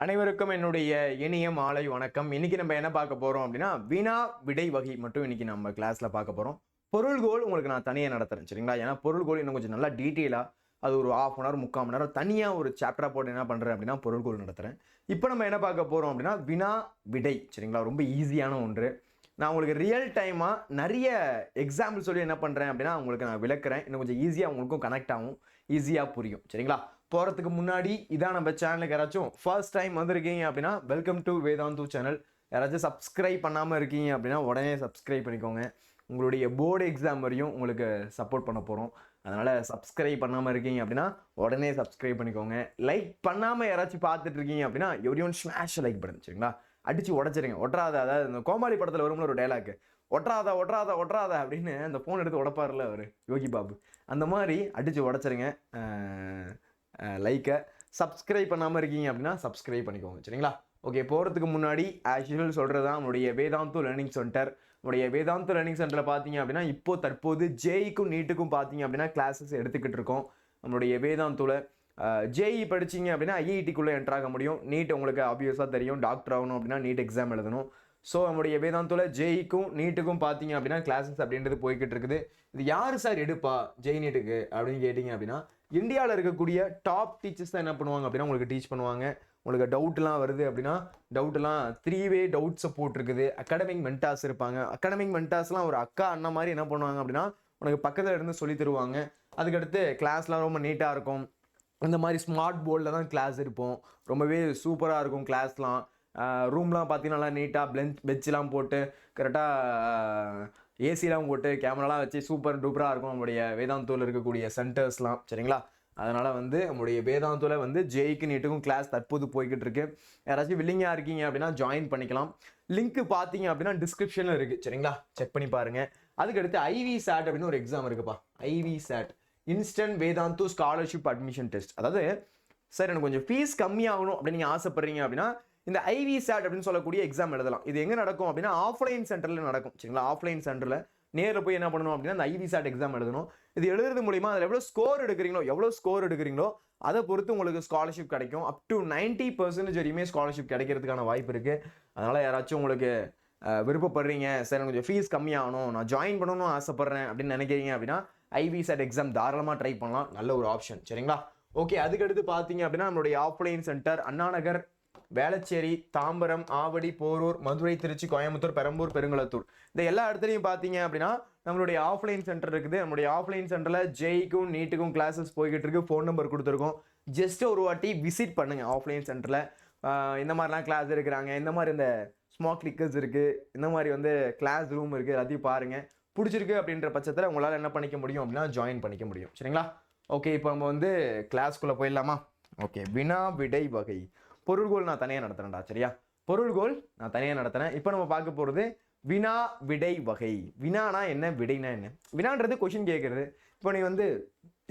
அனைவருக்கும் என்னுடைய இனிய மாலை வணக்கம். இன்னைக்கு நம்ம என்ன பார்க்க போறோம் அப்படின்னா வினா விடை வகை மட்டும் இன்னைக்கு நம்ம கிளாஸ்ல பார்க்க போறோம். பொருள்கோள் உங்களுக்கு நான் தனியாக நடத்துறேன் சரிங்களா. ஏன்னா பொருள்கோள் இன்னும் கொஞ்சம் நல்லா டீட்டெயிலா அது ஒரு ½ மணி நேரம் 3/4 மணி நேரம் தனியாக ஒரு சாப்டரா போட்டு என்ன பண்றேன் அப்படின்னா பொருள்கோள் நடத்துறேன். இப்போ நம்ம என்ன பார்க்க போறோம் அப்படின்னா வினா விடை சரிங்களா. ரொம்ப ஈஸியான ஒன்று. நான் உங்களுக்கு ரியல் டைமாக நிறைய எக்ஸாம்பிள் சொல்லி என்ன பண்ணுறேன் அப்படின்னா உங்களுக்கு நான் விளக்குறேன். இன்னும் கொஞ்சம் ஈஸியாக உங்களுக்கும் கனெக்ட் ஆகும், ஈஸியாக புரியும் சரிங்களா. போகிறதுக்கு முன்னாடி இதான் நம்ம சேனலுக்கு யாராச்சும் ஃபர்ஸ்ட் டைம் வந்திருக்கீங்க அப்படின்னா வெல்கம் டு வேதாந்து சேனல். யாராச்சும் சப்ஸ்கிரைப் பண்ணாமல் இருக்கீங்க அப்படின்னா உடனே சப்ஸ்கிரைப் பண்ணிக்கோங்க. உங்களுடைய போர்டு எக்ஸாம் வரையும் உங்களுக்கு சப்போர்ட் பண்ண போகிறோம். அதனால் சப்ஸ்கிரைப் பண்ணாமல் இருக்கீங்க அப்படின்னா உடனே சப்ஸ்கிரைப் பண்ணிக்கோங்க. லைக் பண்ணாமல் யாராச்சும் பார்த்துட்டு இருக்கீங்க அப்படின்னா எவ்ரிஒன் ஸ்மாஷ் லைக் பட்டன் சரிங்களா. அடித்து உடச்சிருங்க. ஒட்டுறாத, அதாவது இந்த கோமாளி படத்தில் வரும்ல ஒரு டைலாக், ஒட்டுறாதா ஒட்டுறாதா ஒட்டுறாதா அப்படின்னு அந்த ஃபோன் எடுத்து உடப்பாருல அவர் யோகி பாபு, அந்த மாதிரி அடித்து உடச்சிருங்க. லைக்கை சப்ஸ்கிரைப் பண்ணாமல் இருக்கீங்க அப்படின்னா சப்ஸ்கிரைப் பண்ணிக்கோங்க சரிங்களா. ஓகே, போகிறதுக்கு முன்னாடி ஆஸ் யூஷுவல் சொல்கிறது தான் நம்மளுடைய வேதாந்து லேர்னிங் சென்டர். நம்முடைய வேதாந்து லேர்னிங் சென்டரில் பார்த்தீங்க அப்படின்னா தற்போது ஜேஇக்கும் நீட்டுக்கும் பார்த்தீங்க அப்படின்னா கிளாஸஸ் எடுத்துக்கிட்டு இருக்கோம். நம்மளுடைய வேதாந்துல ஜேஇ படிச்சிங்க அப்படின்னா ஐஐடிக்குள்ளே என்ட்ராக முடியும். நீட் உங்களுக்கு ஆப்வியஸாக தெரியும், டாக்டர் ஆகணும் அப்படின்னா நீட் எக்ஸாம் எழுதணும். ஸோ நம்முடைய வேதாந்துல ஜேஇக்கும் நீட்டுக்கும் பார்த்தீங்க அப்படின்னா கிளாஸஸ் அப்படின்றது போய்கிட்டு இருக்குது. இது யார் சார் எடுப்பா ஜெய் நீட்டுக்கு அப்படின்னு கேட்டிங்க அப்படின்னா இந்தியாவில் இருக்கக்கூடிய டாப் டீச்சர்ஸ் தான் என்ன பண்ணுவாங்க அப்படின்னா உங்களுக்கு டீச் பண்ணுவாங்க. உங்களுக்கு டவுட்லாம் வருது அப்படின்னா டவுட்லாம் 3-வே டவுட் சப்போர்ட் இருக்குது. அகாடமிக் மென்டார்ஸ் இருப்பாங்க. அகாடமிக் மென்டார்ஸ்லாம் ஒரு அக்கா அண்ணன் மாதிரி என்ன பண்ணுவாங்க அப்படின்னா உனக்கு பக்கத்தில் இருந்து சொல்லி தருவாங்க. அதுக்கடுத்து கிளாஸ்லாம் ரொம்ப நீட்டாக இருக்கும். இந்த மாதிரி ஸ்மார்ட் போர்டில் தான் கிளாஸ் இருப்போம். ரொம்பவே சூப்பராக இருக்கும் கிளாஸ்லாம். ரூம்லாம் பார்த்தீங்கன்னா நல்லா நீட்டாக பெஞ்செலாம் போட்டு கரெக்டாக ஏசிலாம் போட்டு கேமராலாம் வச்சு சூப்பர் டூப்பராக இருக்கும் நம்முடைய வேதாந்தூரில் இருக்கக்கூடிய சென்டர்ஸ்லாம் சரிங்களா. அதனால் நம்முடைய வேதாந்தூரில் ஜேஇக்கு நீட்டுக்கும் கிளாஸ் தற்போது போய்கிட்டு இருக்கு. யாராச்சும் வில்லிங்காக இருக்கீங்க அப்படின்னா ஜாயின் பண்ணிக்கலாம். லிங்க் பார்த்தீங்க அப்படின்னா டிஸ்கிரிப்ஷனில் இருக்குது சரிங்களா, செக் பண்ணி பாருங்கள். அதுக்கடுத்து ஐவி சாட் அப்படின்னு ஒரு எக்ஸாம் இருக்குப்பா. IV SAT, instant Vedantu scholarship admission test. அதாவது சார் எனக்கு கொஞ்சம் ஃபீஸ் கம்மியாகணும் அப்படின்னு நீங்கள் ஆசைப்படுறீங்க அப்படின்னா இந்த ஐவி சாட் அப்படின்னு சொல்லக்கூடிய எக்ஸாம் எழுதலாம். இது எங்கே நடக்கும் அப்படின்னா ஆஃப்லைன் சென்டரில் நடக்கும் சரிங்களா. ஆஃப்லைன் சென்டரில் நேரில் போய் என்ன பண்ணணும் அப்படின்னா இந்த ஐவி சாட் எக்ஸாம் எழுதணும். இது எழுதுறது மூலிமா அதில் எவ்வளோ ஸ்கோர் எடுக்கிறீங்களோ அதை பொறுத்து உங்களுக்கு ஸ்காலர்ஷிப் கிடைக்கும். அப் டு 90% வரையுமே ஸ்காலர்ஷிப் கிடைக்கிறதுக்கான வாய்ப்பு இருக்குது. அதனால் யாராச்சும் உங்களுக்கு விருப்பப்படுறீங்க, சார் கொஞ்சம் ஃபீஸ் கம்மியாகணும், நான் ஜாயின் பண்ணணும்னு ஆசைப்பட்றேன் அப்படின்னு நினைக்கிறீங்க அப்படின்னா ஐவி சாட் எக்ஸாம் தாராளமாக ட்ரை பண்ணலாம். நல்ல ஒரு ஆப்ஷன் சரிங்களா. ஓகே, அதுக்கடுத்து பார்த்தீங்க அப்படின்னா நம்மளுடைய ஆஃப்லைன் சென்டர் அண்ணாநகர், வேளச்சேரி, தாம்பரம், ஆவடி, போரூர், மதுரை, திருச்சி, கோயம்புத்தூர், பெரம்பூர், பெருங்குளத்தூர் இந்த எல்லா இடத்துலையும் பார்த்தீங்க அப்படின்னா நம்மளுடைய ஆஃப்லைன் சென்டர் இருக்குது. நம்மளுடைய ஆஃப்லைன் சென்டரில் ஜேஇக்கும் நீட்டுக்கும் கிளாஸஸ் போய்கிட்டு இருக்கு. ஃபோன் நம்பர் கொடுத்துருக்கோம். ஜஸ்ட் ஒரு வாட்டி விசிட் பண்ணுங்கள் ஆஃப்லைன் சென்டரில். இந்த மாதிரிலாம் கிளாஸ் இருக்கிறாங்க, இந்த மாதிரி இந்த ஸ்மாக் லிக்கர்ஸ் இருக்குது, இந்த மாதிரி கிளாஸ் ரூம் இருக்குது, எல்லாத்தையும் பாருங்கள். பிடிச்சிருக்கு அப்படின்ற பட்சத்தில் உங்களால் என்ன பண்ணிக்க முடியும் அப்படின்னா ஜாயின் பண்ணிக்க முடியும் சரிங்களா. ஓகே, இப்போ நம்ம கிளாஸ்க்குள்ளே போயிடலாமா. ஓகே, வினா விடை வகை. பொருள்கோள் நான் தனியாக நடத்துறேன்டா சரியா. பொருள்கோள் நான் தனியாக நடத்துறேன். இப்போ நம்ம பார்க்க போகிறது வினா விடை வகை. வினானா என்ன, விடைனா என்ன? வினான்றது கொஷின் கேட்கறது. இப்போ நீ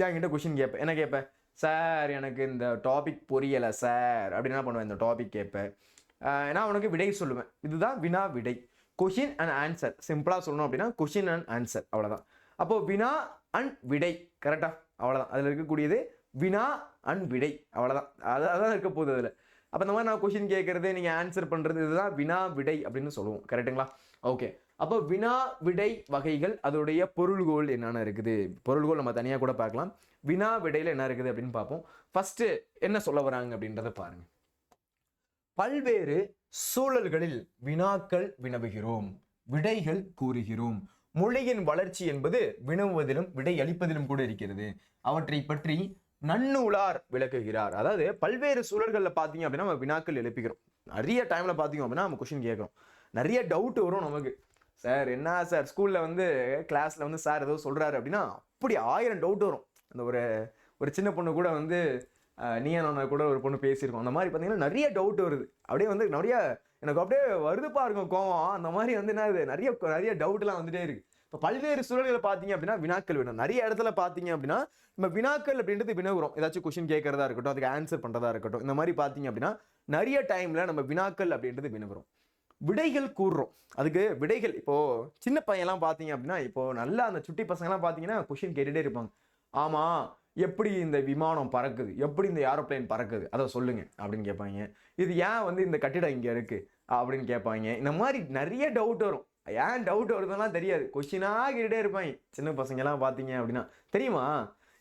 என்கிட்ட கொஷின் கேட்பேன். என்ன கேட்பேன்? சார் எனக்கு இந்த டாபிக் புரியலை சார் அப்படின்னு என்ன பண்ணுவேன், இந்த டாபிக் கேட்பேன். நான் உனக்கு விடை சொல்லுவேன். இதுதான் வினா விடை. Question and answer. சிம்பிளாக சொல்லணும் அப்படின்னா கொஷின் அண்ட் ஆன்சர், அவ்வளோதான். அப்போது வினா அண்ட் விடை கரெக்டாக, அவ்வளோதான். அதில் இருக்கக்கூடியது வினா அண்ட் விடை, அவ்வளோதான். அதான் இருக்க போகுது அதில். அப்போ இந்த மாதிரி நான் கொஷின் கேட்குறது, நீங்கள் ஆன்சர் பண்ணுறது, இதுதான் வினா விடை அப்படின்னு சொல்லுவோம். கரெக்டுங்களா? ஓகே, அப்போ வினா விடை வகைகள் அதோடைய பொருள்கோள் என்னென்ன இருக்குது. பொருள்கோள் நம்ம தனியாக கூட பார்க்கலாம். வினா விடையில் என்ன இருக்குது அப்படின்னு பார்ப்போம். ஃபஸ்ட்டு என்ன சொல்ல வராங்க அப்படின்றத பாருங்கள். பல்வேறு சூழல்களில் வினாக்கள் வினவுகிறோம், விடைகள் கூறுகிறோம். மொழியின் வளர்ச்சி என்பது வினவுவதிலும் விடை அளிப்பதிலும் கூட இருக்கிறது. அவற்றை பற்றி நன்னூலார் விளக்குகிறார். அதாவது பல்வேறு சூழல்களில் பார்த்தீங்க அப்படின்னா நம்ம வினாக்கள் எழுப்பிக்கிறோம். நிறைய டைமில் பார்த்தீங்க அப்படின்னா நம்ம கொஷின் கேட்குறோம். நிறைய டவுட் வரும் நமக்கு. சார் என்ன சார் ஸ்கூலில் கிளாஸில் சார் ஏதோ சொல்கிறாரு அப்படின்னா அப்படி 1000 டவுட் வரும். அந்த ஒரு சின்ன பொண்ணு கூட நீயா நான் கூட ஒரு பொண்ணு பேசியிருக்கோம். அந்த மாதிரி பார்த்தீங்கன்னா நிறைய டவுட் வருது. அப்படியே நிறைய எனக்கு அப்படியே வருதுப்பா இருக்கும் கோவம். அந்த மாதிரி என்ன நிறைய டவுட்லாம் வந்துட்டே இருக்கு. இப்போ பல்வேறு சூழல்களை பார்த்தீங்க அப்படின்னா வினாக்கள் வேணும். நிறைய இடத்துல பார்த்தீங்க அப்படின்னா நம்ம வினாக்கள் அப்படின்றது வினவுறோம். ஏதாச்சும் கொஷின் கேட்கறதா இருக்கட்டும், அதுக்கு ஆன்சர் பண்ணுறதா இருக்கட்டும், இந்த மாதிரி பார்த்தீங்க அப்படின்னா நிறைய டைமில் நம்ம வினாக்கள் அப்படின்றது வினவுறோம். விடைகள் கூறுறோம். அதுக்கு விடைகள் இப்போது சின்ன பையன்லாம் பார்த்தீங்க அப்படின்னா இப்போது நல்லா அந்த சுட்டி பசங்கள்லாம் பார்த்தீங்கன்னா கொஷின் கேட்டுகிட்டே இருப்பாங்க. ஆமாம் எப்படி இந்த விமானம் பறக்குது, எப்படி இந்த ஏரோப்ளேன் பறக்குது, அதை சொல்லுங்க அப்படின்னு கேட்பாங்க. இது ஏன் வந்து இந்த கட்டிடம் இங்கே இருக்கு அப்படின்னு கேட்பாங்க. இந்த மாதிரி நிறைய டவுட் வரும். ஏன் டவுட் வருதுலாம் தெரியாது, கொஸ்டினாக கேட்டுட்டே இருப்பாங்க. சின்ன பசங்கெல்லாம் பார்த்தீங்க அப்படின்னா தெரியுமா,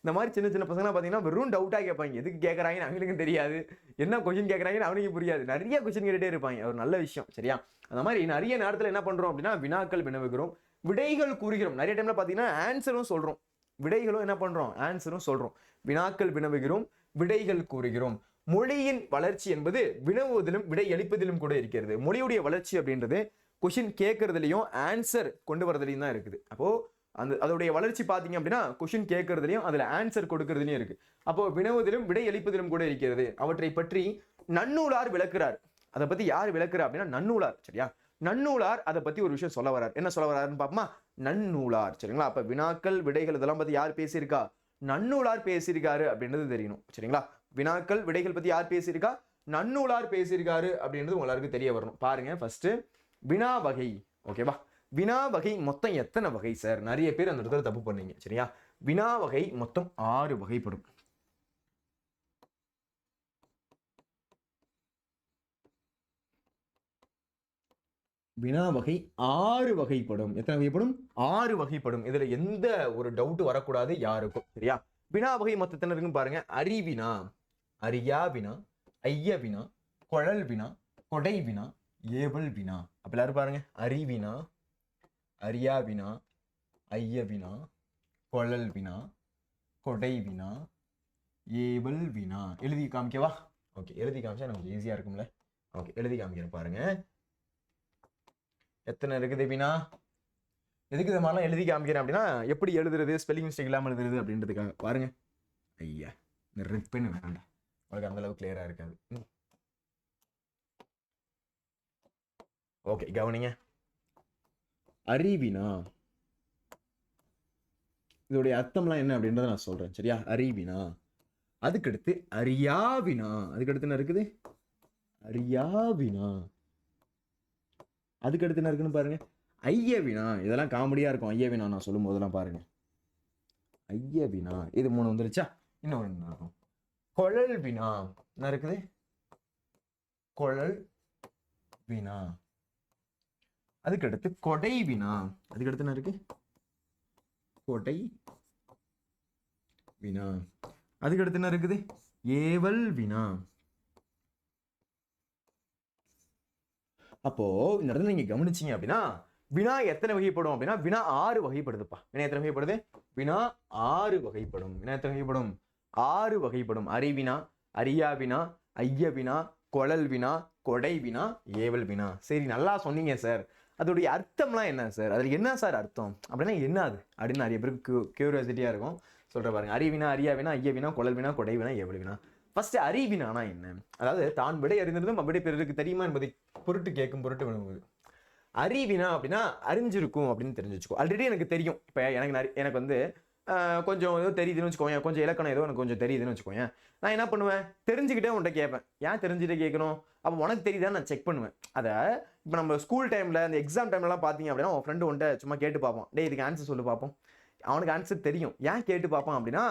இந்த மாதிரி சின்ன சின்ன பசங்களாம் பார்த்தீங்கன்னா வெறும் டவுட்டாக கேட்பாங்க. எதுக்கு கேட்குறாங்கன்னு அவங்களுக்கும் தெரியாது, என்ன கொஸ்டின் கேட்குறாங்கன்னு அவனுக்கு புரியாது. நிறைய கொஸ்டின் கேட்டுகிட்டே இருப்பாங்க. ஒரு நல்ல விஷயம் சரியா. அந்த மாதிரி நிறைய நேரத்தில் என்ன பண்ணுறோம் அப்படின்னா வினாக்கள் வினவுகிறோம், விடைகள் கூறுகிறோம். நிறைய டைமில் பார்த்தீங்கன்னா ஆன்சரும் சொல்கிறோம், விடைகளும் என்ன பண்ணுறோம் ஆன்சரும் சொல்கிறோம். வினாக்கள் வினவுகிறோம், விடைகள் கூறுகிறோம். மொழியின் வளர்ச்சி என்பது வினவுவதிலும் விடை அளிப்பதிலும் கூட இருக்கிறது. மொழியுடைய வளர்ச்சி அப்படின்றது கொஷின் கேட்கறதுலையும் ஆன்சர் கொண்டு வரதுலையும் தான் இருக்குது. அப்போ அதோடைய வளர்ச்சி பார்த்தீங்க அப்படின்னா கொஷின் கேட்கறதுலையும் அதில் ஆன்சர் கொடுக்கறதுலையும் இருக்கு. அப்போ வினவுவதிலும் விடை அளிப்பதிலும் கூட இருக்கிறது. அவற்றை பற்றி நன்னூலார் விளக்குறார். அதை பத்தி யார் விளக்குறா அப்படின்னா நன்னூலார். சரியா, நன்னூலார் அதை பத்தி ஒரு விஷயம் சொல்ல வரார். என்ன சொல்ல வராருன்னு பார்ப்போமா, நன்னூலார். சரிங்களா, அப்ப வினாக்கள் விடைகள் இதெல்லாம் பத்தி யார் பேசியிருக்கா, நன்னூலார் பேசியிருக்காரு அப்படின்றது தெரியணும். சரிங்களா, வினாக்கள் விடைகள் பத்தி யார் பேசியிருக்கா, நன்னூலார் பேசியிருக்காரு அப்படின்றது உங்களுக்கு தெரிய வரணும். பாருங்க, ஃபர்ஸ்ட் வினா வகை. ஓகேவா, வினா வகை மொத்தம் எத்தனை வகை சார், நிறைய பேர் அந்த இடத்துல தப்பு பண்ணீங்க. சரியா, வினா வகை மொத்தம் 6 வகைப்படும். வினா வகை 6 வகைப்படும். எத்தனை வகைப்படும், 6 வகைப்படும். இதுல எந்த ஒரு டவுட் வரக்கூடாது யாருக்கும். சரியா, வினா வகை மொத்தத்தில் இருக்குன்னு பாருங்க. அறிவினா, அறியா வினா, ஐய வினா, குழல் வினா, கொடை வினா, ஏவல் வினா. அப்ப எல்லாரும் பாருங்க, அறிவினா, அறியா வினா, ஐய வினா, குழல் வினா, கொடை வினா, ஏவல் வினா. எழுதி காமிக்கவா? ஓகே, எழுதி காமிச்சா நமக்கு ஈஸியா இருக்கும்ல. ஓகே, எழுதி காமிக்கிறேன் பாருங்க. எத்தனை இருக்குது வினா, எதுக்கு இது மாதிரிலாம் எழுதி காமிக்கிறேன் அப்படின்னா எப்படி எழுதுறது, ஸ்பெல்லிங் மிஸ்டேக் இல்லாமல் எழுதுறது அப்படின்றதுக்காக. பாருங்க, ஐயா இந்த ரெட் பென் வேண்டாம், உங்களுக்கு அந்த அளவுக்கு கிளியரா இருக்காது. ஓகே, கவனிங்க. அறிவினா இதோடைய அர்த்தம்லாம் என்ன அப்படின்றத நான் சொல்றேன். சரியா, அறிவினா. அதுக்கடுத்து அறியாவினா, அதுக்கடுத்து என்ன இருக்குது, அறியாவினா. அதுக்கடுத்து என்ன இருக்குன்னு பாருங்க, ஐயவினா. இதெல்லாம் காமெடியா இருக்கும், ஐயவினா நான் சொல்லும் போதெல்லாம் பாருங்க. ஐயவினா, இது 3 வந்துருச்சா, இன்னொரு இருக்கும். குழல் வினா என்ன இருக்குது, குழல் வினா. அதுக்கடுத்து கொடை வினா. அதுக்கடுத்து என்ன இருக்கு, கொடை வினா. அதுக்கடுத்து என்ன இருக்குது, ஏவல் வினா. அப்போ இந்த இடத்துல நீங்க கவனிச்சீங்க அப்படின்னா வினா எத்தனை வகைப்படும் அப்படின்னா வினா 6 வகைப்படுதுப்பா. வினா எத்தனை வகைப்படுது, வினா 6 வகைப்படும். வினா எத்தனை வகைப்படும், 6 வகைப்படும். அறிவினா, அறியா வினா, ஐய வினா, கொழல் வினா, கொடை வினா, ஏவல் வினா. சரி, நல்லா சொன்னீங்க சார், அதோடைய அர்த்தம்லாம் என்ன சார், அதுல என்ன சார் அர்த்தம் அப்படின்னா என்ன அது அப்படின்னு நிறைய பேருக்கு கியூரியாசிட்டியா இருக்கும். சொல்ற பாருங்க, அறிவினா, அறியா வினா, ஐய வினா, கொழல் வினா, கொடை வினா, ஏவல் வினா. ஃபர்ஸ்ட் அறிவினானா என்ன, அதாவது தான் விடை அறிந்திருந்தும் விடை பிறருக்கு தெரியுமா என்பதை பொருட்டு கேட்கும் பொருட்டு வினவுவது. அறிவினா அப்படின்னா அறிஞ்சிருக்கும் அப்படின்னு தெரிஞ்சு வச்சுக்கோ. ஆல்ரெடி எனக்கு தெரியும். இப்போ எனக்கு வந்து கொஞ்சம் ஏதோ தெரியுதுன்னு வச்சுக்கோங்க, கொஞ்சம் இலக்கணம் ஏதோ எனக்கு கொஞ்சம் தெரியுதுன்னு வச்சுக்கோங்க. நான் என்ன பண்ணுவேன், தெரிஞ்சுக்கிட்டே உன்கிட்ட கேட்பேன். ஏன் தெரிஞ்சுட்டே கேட்கணும், அப்போ உனக்கு தெரியுதான்னு நான் செக் பண்ணுவேன். அதை இப்போ நம்ம ஸ்கூல் டைமில் அந்த எக்ஸாம் டைம்லலாம் பார்த்தீங்க அப்படின்னா உன் ஃப்ரெண்டு உன்ட்ட சும்மா கேட்டு பார்ப்போம், டே இதுக்கு ஆன்சர் சொல்லி பார்ப்போம். அவனுக்கு ஆன்சர் தெரியும். ஏன் கேட்டு பார்ப்பான் அப்படின்னா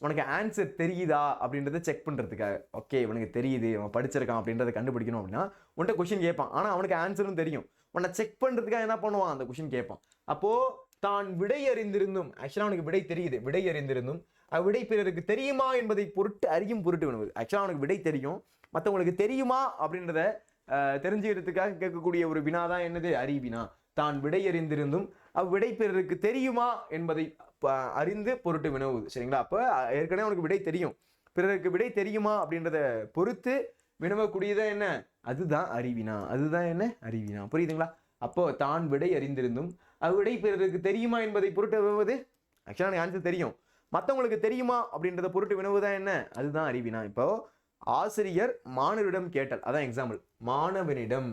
உனக்கு ஆன்சர் தெரியுதா அப்படின்றத செக் பண்ணுறதுக்காக. ஓகே, இவனுக்கு தெரியுது, அவன் படிச்சிருக்கான் அப்படின்றத கண்டுபிடிக்கணும் அப்படின்னா உன்ட்ட கொஸ்டின் கேட்பான். ஆனால் அவனுக்கு ஆன்சரும் தெரியும். உன்னை செக் பண்ணுறதுக்காக என்ன பண்ணுவான், அந்த கொஸ்டின் கேட்பான். அப்போது தான் விடை அறிந்திருந்தும், ஆக்சுவலாக அவனுக்கு விடை தெரியுது, விடை அறிந்திருந்தும் விடை பிறருக்கு தெரியுமா என்பதை பொருட்டு அறியும் பொருட்டு வினவுது. ஆக்சுவலாக அவனுக்கு விடை தெரியும், மற்றவங்களுக்கு தெரியுமா அப்படின்றத தெரிஞ்சுக்கிறதுக்காக கேட்கக்கூடிய ஒரு வினா தான் என்னது, அறிவினா. தான் விடை அறிந்திருந்தும் விடை பிறருக்கு தெரியுமா என்பதை அறிந்து பொருட்டு வினவுது. சரிங்களா, அப்போ ஏற்கனவே அவனுக்கு விடை தெரியும், பிறருக்கு விடை தெரியுமா அப்படின்றத பொறுத்து வினவக்கூடியதா என்ன, அதுதான் அறிவினா. அதுதான் என்ன, அறிவினா. புரியுதுங்களா? அப்போ தான் விடை அறிந்திருந்தும் விடை பிறருக்கு தெரியுமா என்பதை பொருட்டு வினவுவது. ஆக்சுவலாக எனக்கு ஆன்சர் தெரியும், மற்றவங்களுக்கு தெரியுமா அப்படின்றத பொருட்டு வினவுதான் என்ன, அதுதான் அறிவினா. இப்போ ஆசிரியர் மாணவரிடம் கேட்டல், அதான் எக்ஸாம்பிள். மாணவனிடம்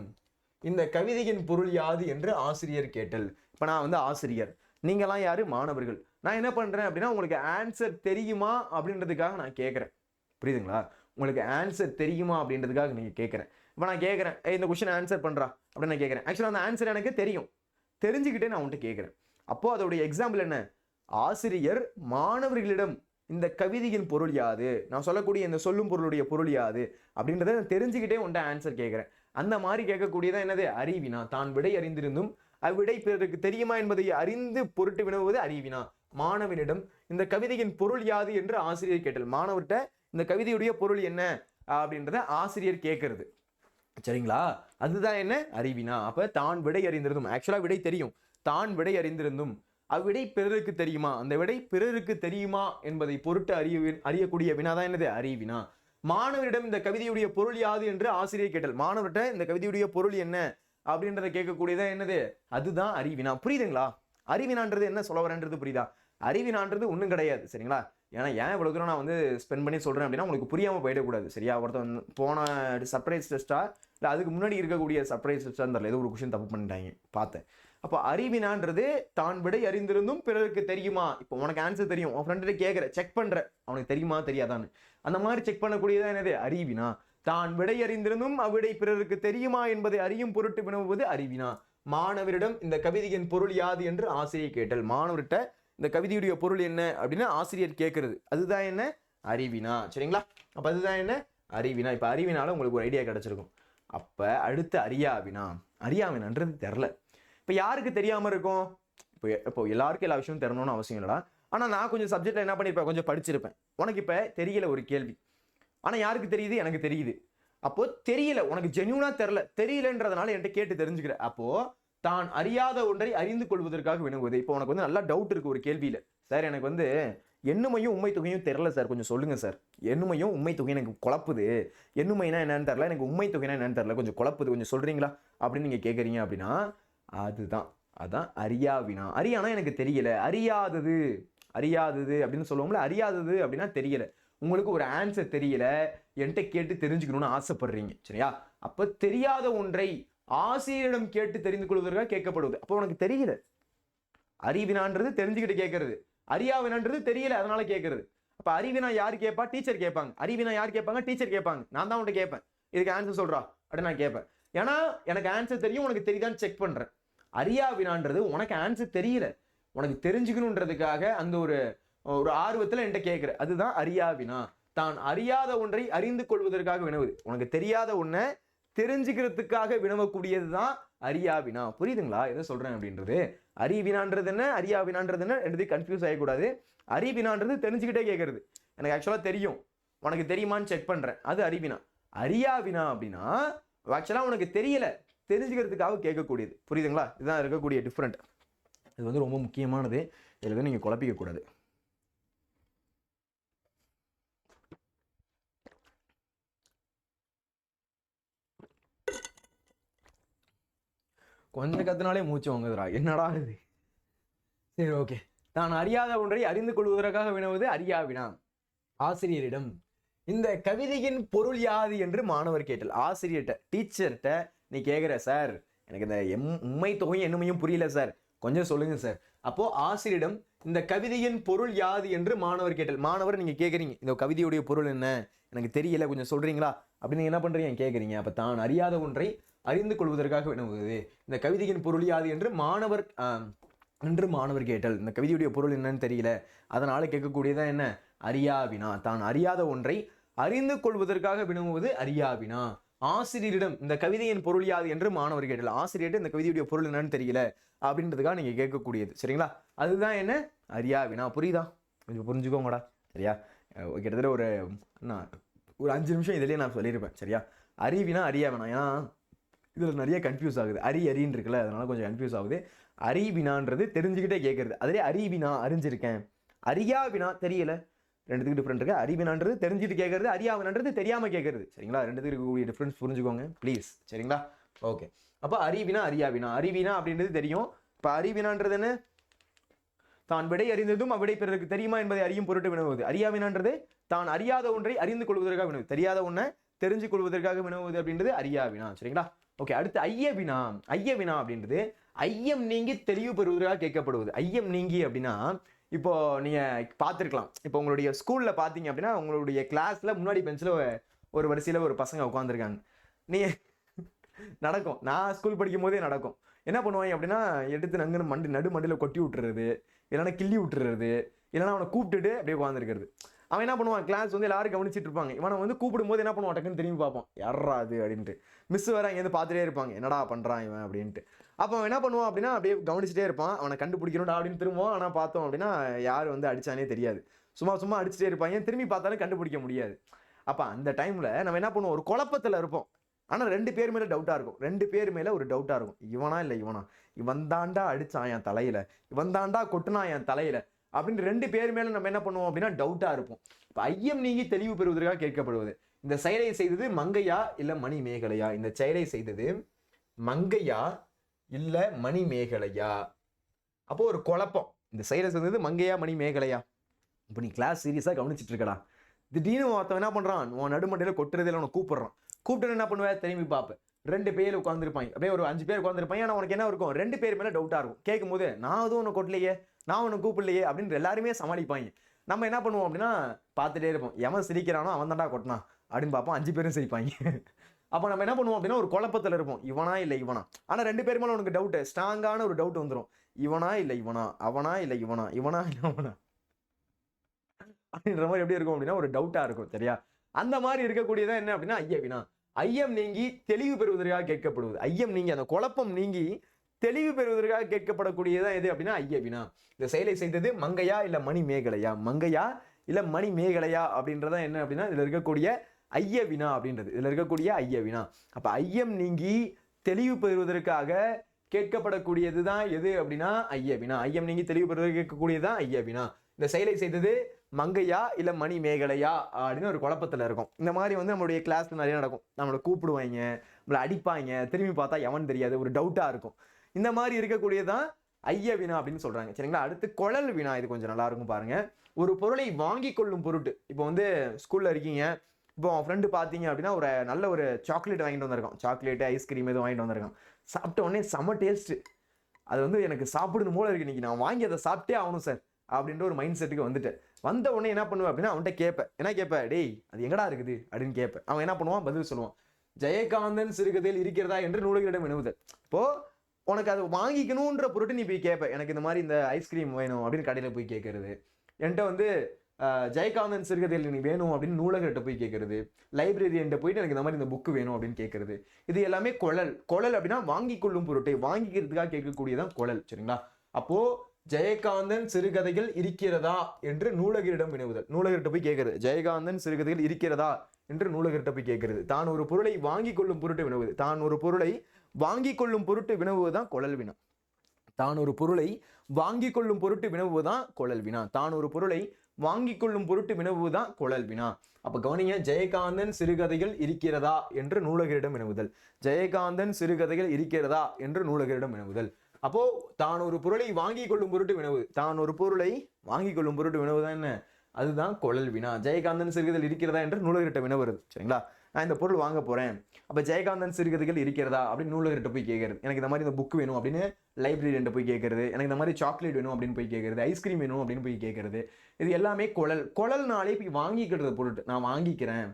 இந்த கவிதையின் பொருள் யாது என்று ஆசிரியர் கேட்டல். இப்போ நான் வந்து ஆசிரியர், நீங்களாம் யாரு, மாணவர்கள். நான் என்ன பண்றேன் அப்படின்னா உங்களுக்கு ஆன்சர் தெரியுமா அப்படின்றதுக்காக நான் கேட்குறேன். புரியுதுங்களா? உங்களுக்கு ஆன்சர் தெரியுமா அப்படின்றதுக்காக நீங்க கேட்குறேன். இப்போ நான் கேட்குறேன், இந்த கொஸ்டின் ஆன்சர் பண்றா அப்படின்னு நான் கேட்குறேன். ஆக்சுவலாக அந்த ஆன்சர் எனக்கு தெரியும், தெரிஞ்சுக்கிட்டே நான் உன்கிட்ட கேட்குறேன். அப்போ அதோடைய எக்ஸாம்பிள் என்ன, ஆசிரியர் மாணவர்களிடம் இந்த கவிதையின் பொருள் யாது, நான் சொல்லக்கூடிய இந்த சொல்லும் பொருளுடைய பொருள் யாது அப்படின்றத தெரிஞ்சுக்கிட்டே உன்ட்ட ஆன்சர் கேட்கிறேன். அந்த மாதிரி கேட்கக்கூடியதான் என்னது அறிவினா. தான் விடை அறிந்திருந்தும் அவ்விடை பிறருக்கு தெரியுமா என்பதை அறிந்து பொருட்டு வினவுவது அறிவினா. மாணவனிடம் இந்த கவிதையின் பொருள் யாது என்று ஆசிரியர் கேட்டல். மாணவர்கிட்ட இந்த கவிதையுடைய பொருள் என்ன அப்படின்றத ஆசிரியர் கேட்கறது. சரிங்களா? அதுதான் என்ன அறிவினா. அப்ப தான் விடை அறிந்திருந்தும், ஆக்சுவலா விடை தெரியும், தான் விடை அறிந்திருந்தும் அவ்விடை பிறருக்கு தெரியுமா, அந்த விடை பிறருக்கு தெரியுமா என்பதை பொருட்டு அறியக்கூடிய வினாதான் என்னது அறிவினா. மாணவரிடம் இந்த கவிதையுடைய பொருள் யாது என்று ஆசிரியர் கேட்டல். மாணவர்கிட்ட இந்த கவிதையுடைய பொருள் என்ன அப்படின்றத கேட்கக்கூடியதான் என்னது, அதுதான் அறிவினா. புரியுதுங்களா? அறிவினான்றது என்ன சொல்ல வரேன்றது புரியுதா? அறிவினான்றது ஒன்றும் கிடையாது. சரிங்களா? ஏன்னா ஏன் இவ்வளவு தூரம் நான் வந்து ஸ்பெண்ட் பண்ணி சொல்றேன் அப்படின்னா உங்களுக்கு புரியாம போயிடக்கூடாது. சரியா? ஒருத்தன் போன சர்ப்ரைஸ் டெஸ்டா இல்லை அதுக்கு முன்னாடி இருக்கக்கூடிய சர்ப்ரைஸ் டெஸ்டா தெரியல, ஏதோ ஒரு கொஸ்டின் தப்பு பண்ணிட்டாங்க பார்த்தேன். அப்போ அறிவினான்றது தான் விடை அறிந்திருந்தும் பிறருக்கு தெரியுமா. இப்போ உனக்கு ஆன்சர் தெரியும், உன் ஃப்ரெண்ட கேட்குற, செக் பண்ற, அவனுக்கு தெரியுமா தெரியாதான்னு. அந்த மாதிரி செக் பண்ணக்கூடியதான் என்னது அறிவினா. தான் விடை அறிந்திருந்தும் அவ்விடை பிறருக்கு தெரியுமா என்பதை அறியும் பொருட்டு வினவுவது அறிவினா. மாணவரிடம் இந்த கவிதையின் பொருள் யாது என்று ஆசிரியர் கேட்டல். மாணவர்கிட்ட இந்த கவிதையுடைய பொருள் என்ன அப்படின்னு ஆசிரியர் கேட்கறது, அதுதான் என்ன அறிவினா. சரிங்களா? அப்ப அதுதான் என்ன அறிவினா. இப்ப அறிவினால உங்களுக்கு ஒரு ஐடியா கிடைச்சிருக்கும். அப்ப அடுத்து அறியாவினா. அறியாவினான்றது தெரில. இப்ப யாருக்கு தெரியாம இருக்கும்? இப்போ எல்லாருக்கும் எல்லா விஷயமும் தெரியணும்னு அவசியம் இல்லடா. ஆனா நான் கொஞ்சம் சப்ஜெக்ட்ல என்ன பண்ணிருப்பேன், கொஞ்சம் படிச்சிருப்பேன். உனக்கு இப்ப தெரியல ஒரு கேள்வி, ஆனா யாருக்கு தெரியுது? எனக்கு தெரியுது. அப்போ தெரியல, உனக்கு ஜென்யூனா தெரியலன்றதுனால என்கிட்ட கேட்டு தெரிஞ்சுக்கிற. அப்போ தான் அறியாத ஒன்றை அறிந்து கொள்வதற்காக வினவுவது. இப்போ உனக்கு வந்து நல்லா டவுட் இருக்கு ஒரு கேள்வியில, சார் எனக்கு வந்து எண்ணுமையும் உண்மை தொகையும் தெரியல சார், கொஞ்சம் சொல்லுங்க சார். எண்ணுமையும் உண்மை தொகையும் எனக்கு குழப்புது, எண்ணுமைனா என்னன்னு தெரியல, எனக்கு உண்மை தொகைனா என்னன்னு தெரியல, கொஞ்சம் குழப்புது, கொஞ்சம் சொல்றீங்களா அப்படின்னு நீங்க கேட்குறீங்க அப்படின்னா அதான் அறியாவினா. அறியானா எனக்கு தெரியல, அறியாதது அப்படின்னு சொல்லுவோம்ல. அறியாதது அப்படின்னா தெரியல, உங்களுக்கு ஒரு ஆன்சர் தெரியல, என்கிட்ட கேட்டு தெரிஞ்சுக்கணும்னு ஆசைப்படுறீங்க. சரியா? அப்ப தெரியாத ஒன்றை ஆசிரியரிடம் கேட்டு தெரிந்து கொள்வதற்காக கேட்கப்படுவது. அப்போ உனக்கு தெரியல. அறிவினான்றது தெரிஞ்சுக்கிட்டு கேட்கறது, அறியாவினான்றது தெரியல அதனால கேட்கறது. அப்ப அறிவினா யார் கேட்பா? டீச்சர் கேட்பாங்க. அறிவினா யார் கேட்பாங்க? டீச்சர் கேட்பாங்க. நான் தான் உன்கிட்ட கேட்பேன், இதுக்கு ஆன்சர் சொல்றா அப்படின்னு நான் கேட்பேன். ஏன்னா எனக்கு ஆன்சர் தெரியும், உனக்கு தெரியுதான்னு செக் பண்றேன். அறியாவினான்றது உனக்கு ஆன்சர் தெரியல, உனக்கு தெரிஞ்சுக்கணுன்றதுக்காக அந்த ஒரு ஆர்வத்துல என்கிட்ட கேட்கிற, அதுதான் அறியாவினா. தான் அறியாத ஒன்றை அறிந்து கொள்வதற்காக வினவுது. உனக்கு தெரியாத ஒன்றை தெரிஞ்சுக்கிறதுக்காக வினவக்கூடியதுதான் அறியாவினா. புரியுதுங்களா எதை சொல்றேன் அப்படின்றது? அறிவினான்றது என்ன, அறியாவினான்றது என்ன, ரெண்டுத்தையும் கன்ஃபியூஸ் ஆகக்கூடாது. அறிவினான்றது தெரிஞ்சுக்கிட்டே கேட்கறது, எனக்கு ஆக்சுவலா தெரியும், உனக்கு தெரியுமான்னு செக் பண்றேன், அது அறிவினா. அறியாவினா அப்படின்னா ஆக்சுவலா உனக்கு தெரியல, தெரிஞ்சுக்கிறதுக்காக கேட்கக்கூடியது. புரியுதுங்களா? இதுதான் இருக்கக்கூடிய டிஃப்ரெண்ட். இது வந்து ரொம்ப முக்கியமானது, இதுல நீங்க குழப்பிக்க கூடாது. கொஞ்சம் கத்துனாலே மூச்சு வாங்குதுடா, என்னடா இது. சரி, ஓகே. தான் அறியாத ஒன்றை அறிந்து கொள்வதற்காக வினவுவது அறியாவினா. ஆசிரியரிடம் இந்த கவிதையின் பொருள் யாது என்று மாணவர் கேட்டல். ஆசிரியர்கிட்ட, டீச்சர்கிட்ட நீ கேட்குற, சார் எனக்கு இந்த உண்மை தொகையும் எண்ணுமையும் புரியல சார், கொஞ்சம் சொல்லுங்க சார். அப்போ ஆசிரியரிடம் இந்த கவிதையின் பொருள் யாது என்று மாணவர் கேட்டல். மாணவர் நீங்க கேட்குறீங்க, இந்த கவிதையுடைய பொருள் என்ன எனக்கு தெரியல, கொஞ்சம் சொல்றீங்களா அப்படின்னு என்ன பண்றீங்க, கேட்குறீங்க. அப்ப தான் அறியாத ஒன்றை அறிந்து கொள்வதற்காக வினவுவது இந்த கவிதையின் பொருள் யாது என்று மாணவர் கேட்டல். இந்த கவிதையுடைய பொருள் என்னன்னு தெரியல, அதனால கேட்கக்கூடியதான் என்ன அறியாவினா. தான் அறியாத ஒன்றை அறிந்து கொள்வதற்காக வினவுவது அறியாவினா. ஆசிரியரிடம் இந்த கவிதையின் பொருள் யாது என்று மாணவர் கேட்டல். ஆசிரியர்கிட்ட இந்த கவிதையுடைய பொருள் என்னன்னு தெரியல அப்படின்றதுக்காக நீங்க கேட்கக்கூடியது. சரிங்களா? அதுதான் என்ன அறியாவினா. புரியுதா? கொஞ்சம் புரிஞ்சுக்கோங்கடா. சரியா? கிட்டத்தட்ட ஒரு 5 நிமிஷம் இதுலயே நான் சொல்லியிருப்பேன். சரியா? அறிவினா அறியாவினா, ஏன்னா இதுல நிறைய கன்ஃபியூஸ் ஆகுது. அறின்னு இருக்குல்ல, அதனால கொஞ்சம் கன்ஃபியூஸ் ஆகுது. அறிவினான்றது தெரிஞ்சுக்கிட்டே கேட்கறது, அதுலேயே அறிவினா அறிஞ்சிருக்கேன், அறியாவினா தெரியல, ரெண்டுத்துக்கு டிஃப்ரெண்ட் இருக்கு. அறிவினான்றது தெரிஞ்சுட்டு கேட்கறது, அறியாவினான்றது தெரியாம கேட்கறது. சரிங்களா? ரெண்டுத்துக்கு இருக்கக்கூடிய டிஃப்ரென்ஸ் புரிஞ்சுக்கோங்க ப்ளீஸ். சரிங்களா? ஓகே. அப்ப அறிவினா அறியாவினா. அறிவினா அப்படின்றது தெரியும். இப்ப அறிவினான்றது என்ன, தான் விடை அறிந்ததும் அவ்விடை பிறருக்கு தெரியுமா என்பதை அறியும் பொருட்டு வினவுவது. அறியாவினான்றது தான் அறியாத ஒன்றை அறிந்து கொள்வதற்காக வினவுவது, தெரியாத ஒன்றை தெரிஞ்சு கொள்வதற்காக வினவுவது அப்படின்றது அறியாவினா. சரிங்களா? ஓகே. அடுத்து ஐயவினா. ஐயவினா அப்படின்றது ஐயம் நீங்கி தெளிவு பெறுவதற்காக கேட்கப்படுவது. ஐயம் நீங்கி அப்படின்னா, இப்போ நீங்க பார்த்துருக்கலாம், இப்போ உங்களுடைய ஸ்கூல்ல பார்த்தீங்க அப்படின்னா உங்களுடைய கிளாஸ்ல முன்னாடி பெஞ்சில் ஒரு வரிசையில் ஒரு பசங்க உட்காந்துருக்காங்க. நீ நடக்கும், நான் ஸ்கூல் படிக்கும் போதே நடக்கும். என்ன பண்ணுவாங்க அப்படின்னா, எடுத்து நடு மண்டியில் கொட்டி விட்டுறது, இல்லைன்னா கிள்ளி விட்டுறது, இல்லைன்னா அவனை கூப்பிட்டுட்டு அப்படியே உட்காந்துருக்கிறது. அவன் என்ன பண்ணுவான், கிளாஸ் வந்து எல்லாரும் கவனிச்சிட்டு இருப்பாங்க, இவனை வந்து கூப்பிடும் போது என்ன பண்ணுவான், டக்குன்னு திரும்பி பார்ப்பான், யாரா அது அப்படின்ட்டு. மிஸ் வேற இங்கேருந்து பார்த்துட்டே இருப்பாங்க, என்னடா பண்ணுறான் இவன் அப்படின்ட்டு. அப்போ அவன் என்ன பண்ணுவான் அப்படின்னா அப்படியே கவனிச்சிட்டே இருப்பான், அவனை கண்டுபிடிக்கணும்டா அப்படின்னு திரும்புவான். ஆனால் பார்த்தோம் அப்படின்னா யார் வந்து அடிச்சானே தெரியாது, சும்மா சும்மா அடிச்சுட்டே இருப்பாங்க, திரும்பி பார்த்தாலும் கண்டுபிடிக்க முடியாது. அப்போ அந்த டைமில் நம்ம என்ன பண்ணுவோம், ஒரு குழப்பத்தில் இருப்போம். ஆனால் 2 பேர் மேலே டவுட்டாக இருக்கும், 2 பேர் மேலே ஒரு டவுட்டாக இருக்கும், இவனா இல்லை இவனா, இவன் தாண்டா அடிச்சான் என் தலையில், இவன் தாண்டா கொட்டுனான் என் தலையில் அப்படின்னு 2 பேர் மேலே நம்ம என்ன பண்ணுவோம் அப்படின்னா டவுட்டாக இருப்போம். இப்போ ஐயம் நீங்கி தெளிவு பெறுவதற்காக கேட்கப்படுவது, இந்த செயலை செய்தது மங்கையா இல்லை மணிமேகலையா, இந்த செயலை செய்தது மங்கையா இல்லை மணிமேகலையா. அப்போ ஒரு குழப்பம், இந்த செயலை செய்தது மங்கையா மணிமேகலையா. இப்போ நீ கிளாஸ் சீரியஸாக கவனிச்சிட்டு இருக்கடா, திடீர்னு ஒருத்தன் என்ன பண்ணுறான், உன் நடுமண்டையில் கொட்டுறதில்லை, அவனை கூப்பிடுறான், கூப்பிட்டு என்ன பண்ணுவேன், திரும்பி பார்ப்பேன், 2 பேர் உட்காந்துருப்பாங்க, அப்படியே ஒரு 5 பேர் உட்காந்துருப்பாங்க. ஆனால் உனக்கு என்ன இருக்கும், 2 பேர் மேலே டவுட்டாக இருக்கும். கேட்கும் போது நான் எதுவும் ஒன்று கொட்டலையே, நான் ஒன்று கூப்பிடலையே அப்படின்னு எல்லாருமே சமாளிப்பாங்க. நம்ம என்ன பண்ணுவோம் அப்படின்னா பார்த்துட்டே இருப்போம், எவன் சிரிக்கிறானோ அவன் தாண்டா கொட்டினா அப்படின்னு பார்ப்போம், 5 பேரும் சிரிப்பாங்க. அப்போ நம்ம என்ன பண்ணுவோம் அப்படின்னா ஒரு குழப்பத்தில் இருப்போம், இவனா இல்லை இவனா. ஆனால் 2 பேர் மேலே உனக்கு டவுட்டு, ஸ்ட்ராங்கான ஒரு டவுட் வந்துடும், இவனா இல்லை இவனா, அவனா இல்லை இவனா, இவனா இல்லை அவனா அப்படின்ற மாதிரி எப்படி இருக்கும் அப்படின்னா ஒரு டவுட்டாக இருக்கும். சரியா, அந்த மாதிரி இருக்கக்கூடியதான் என்ன அப்படின்னா ஐய வினா. ஐயம் நீங்கி தெளிவு பெறுவதற்காக கேட்கப்படுவது, ஐயம் நீங்கி அந்த குழப்பம் நீங்கி தெளிவு பெறுவதற்காக கேட்கப்படக்கூடியதான் எது அப்படின்னா ஐய வினா. இந்த செயலை செய்தது மங்கையா இல்லை மணிமேகலையா, மங்கையா இல்லை மணிமேகலையா அப்படின்றதான் என்ன அப்படின்னா இதில் இருக்கக்கூடிய ஐய வினா அப்படின்றது, இதில் இருக்கக்கூடிய ஐய வினா. அப்போ ஐயம் நீங்கி தெளிவு பெறுவதற்காக கேட்கப்படக்கூடியது தான் எது அப்படின்னா ஐய வினா. ஐயம் நீங்கி தெளிவு பெறுவதற்கு கேட்கக்கூடியதான் ஐய வினா. இந்த செயலை செய்தது மங்கையா இல்லை மணிமேகலையா அப்படின்னு ஒரு குழப்பத்தில் இருக்கும். இந்த மாதிரி வந்து நம்மளுடைய கிளாஸ்ல நிறைய நடக்கும், நம்மளை கூப்பிடுவாங்க, நம்மளை அடிப்பாங்க, திரும்பி பார்த்தா எவன் தெரியாது, ஒரு டவுட்டாக இருக்கும். இந்த மாதிரி இருக்கக்கூடியதான் ஐய வினா அப்படின்னு சொல்றாங்க. சரிங்களா, அடுத்து குழல் வினா. இது கொஞ்சம் நல்லா இருக்கும் பாருங்க. ஒரு பொருளை வாங்கி கொள்ளும் பொருட்டு, இப்போ வந்து ஸ்கூல்ல இருக்கீங்க, இப்போ அவன் ஃப்ரெண்டு பார்த்தீங்க அப்படின்னா ஒரு நல்ல ஒரு சாக்லேட் வாங்கிட்டு வந்திருக்கான், சாக்லேட்டு ஐஸ்கிரீம் எதுவும் வாங்கிட்டு வந்திருக்கான். சாப்பிட்ட உடனே செம்ம டேஸ்ட்டு, அது வந்து எனக்கு சாப்பிடணும் போல இருக்கு, இன்னைக்கு நான் வாங்கி அதை சாப்பிட்டே ஆகணும் சார் அப்படின்ற ஒரு மைண்ட் செட்டுக்கு வந்துட்டு வந்த உடனே என்ன பண்ணுவேன் அப்படின்னா அவன்கிட்ட கேட்பேன், என்ன கேட்பேன், டேய் அது எங்கடா இருக்குது அப்படின்னு கேட்பேன். அவன் என்ன பண்ணுவான், பதில் சொல்லுவான், ஜெயகாந்தன் சிறுகதையில் இருக்கிறதா என்று நூலகரிடம் வினவுதல். இப்போ உனக்கு அதை வாங்கிக்கணுன்ற பொருட்டு நீ போய் கேட்ப, எனக்கு இந்த மாதிரி இந்த ஐஸ்கிரீம் வேணும் அப்படின்னு கடையில் போய் கேட்கறது, என்கிட்ட வந்து ஜெயகாந்தன் சிறுகதையில் நீ வேணும் அப்படின்னு நூலகர்கிட்ட போய் கேட்கறது, லைப்ரரியன்ட்ட போயிட்டு எனக்கு இந்த மாதிரி இந்த புக்கு வேணும் அப்படின்னு கேட்கறது, இது எல்லாமே குழல். குழல் அப்படின்னா வாங்கி கொள்ளும் பொருட்டை வாங்கிக்கிறதுக்காக கேட்கக்கூடியதான் குழல். சரிங்களா, அப்போ ஜெயகாந்தன் சிறுகதைகள் இருக்கிறதா என்று நூலகரிடம் வினவுதல், நூலகர்கிட்ட போய் கேட்கறது, ஜெயகாந்தன் சிறுகதைகள் இருக்கிறதா என்று நூலகர்கிட்ட போய் கேட்கறது. தான் ஒரு பொருளை வாங்கி கொள்ளும் பொருட்டு வினவுவது, தான் ஒரு பொருளை வாங்கி கொள்ளும் பொருட்டு வினவுவதுதான் குழல் வினா. தான் ஒரு பொருளை வாங்கி கொள்ளும் பொருட்டு வினவுவதுதான் குழல் வினா. தான் ஒரு பொருளை வாங்கி கொள்ளும் பொருட்டு வினவுவதுதான் குழல் வினா. அப்ப கவனிங்க, ஜெயகாந்தன் சிறுகதைகள் இருக்கிறதா என்று நூலகரிடம் வினவுதல், ஜெயகாந்தன் சிறுகதைகள் இருக்கிறதா என்று நூலகரிடம் வினவுதல். அப்போ தான் ஒரு பொருளை வாங்கி கொள்ளும் பொருட்டு வினவு, தான் ஒரு பொருளை வாங்கி கொள்ளும் பொருட்டு வினவுதான் என்ன, அதுதான் குழல் வினா. ஜெயகாந்தன் சிறுகதைகள் இருக்கிறதா என்று நூலகர்கிட்ட வினவுறது. சரிங்களா, நான் இந்த பொருள் வாங்க போறேன், அப்போ ஜெயகாந்தன் சிறுகதைகள் இருக்கிறதா அப்படின்னு நூலகர்கிட்ட போய் கேட்கறது, எனக்கு இந்த மாதிரி இந்த புக் வேணும் அப்படின்னு லைப்ரரியன்ட்ட போய் கேட்கறது, எனக்கு இந்த மாதிரி சாக்லேட் வேணும் அப்படின்னு போய் கேட்கறது, ஐஸ்கிரீம் வேணும் அப்படின்னு போய் கேட்கறது, இது எல்லாமே குழல். குழல்னாலே போய் வாங்கிக்கிறது பொருட்டு, நான் வாங்கிக்கிறேன்,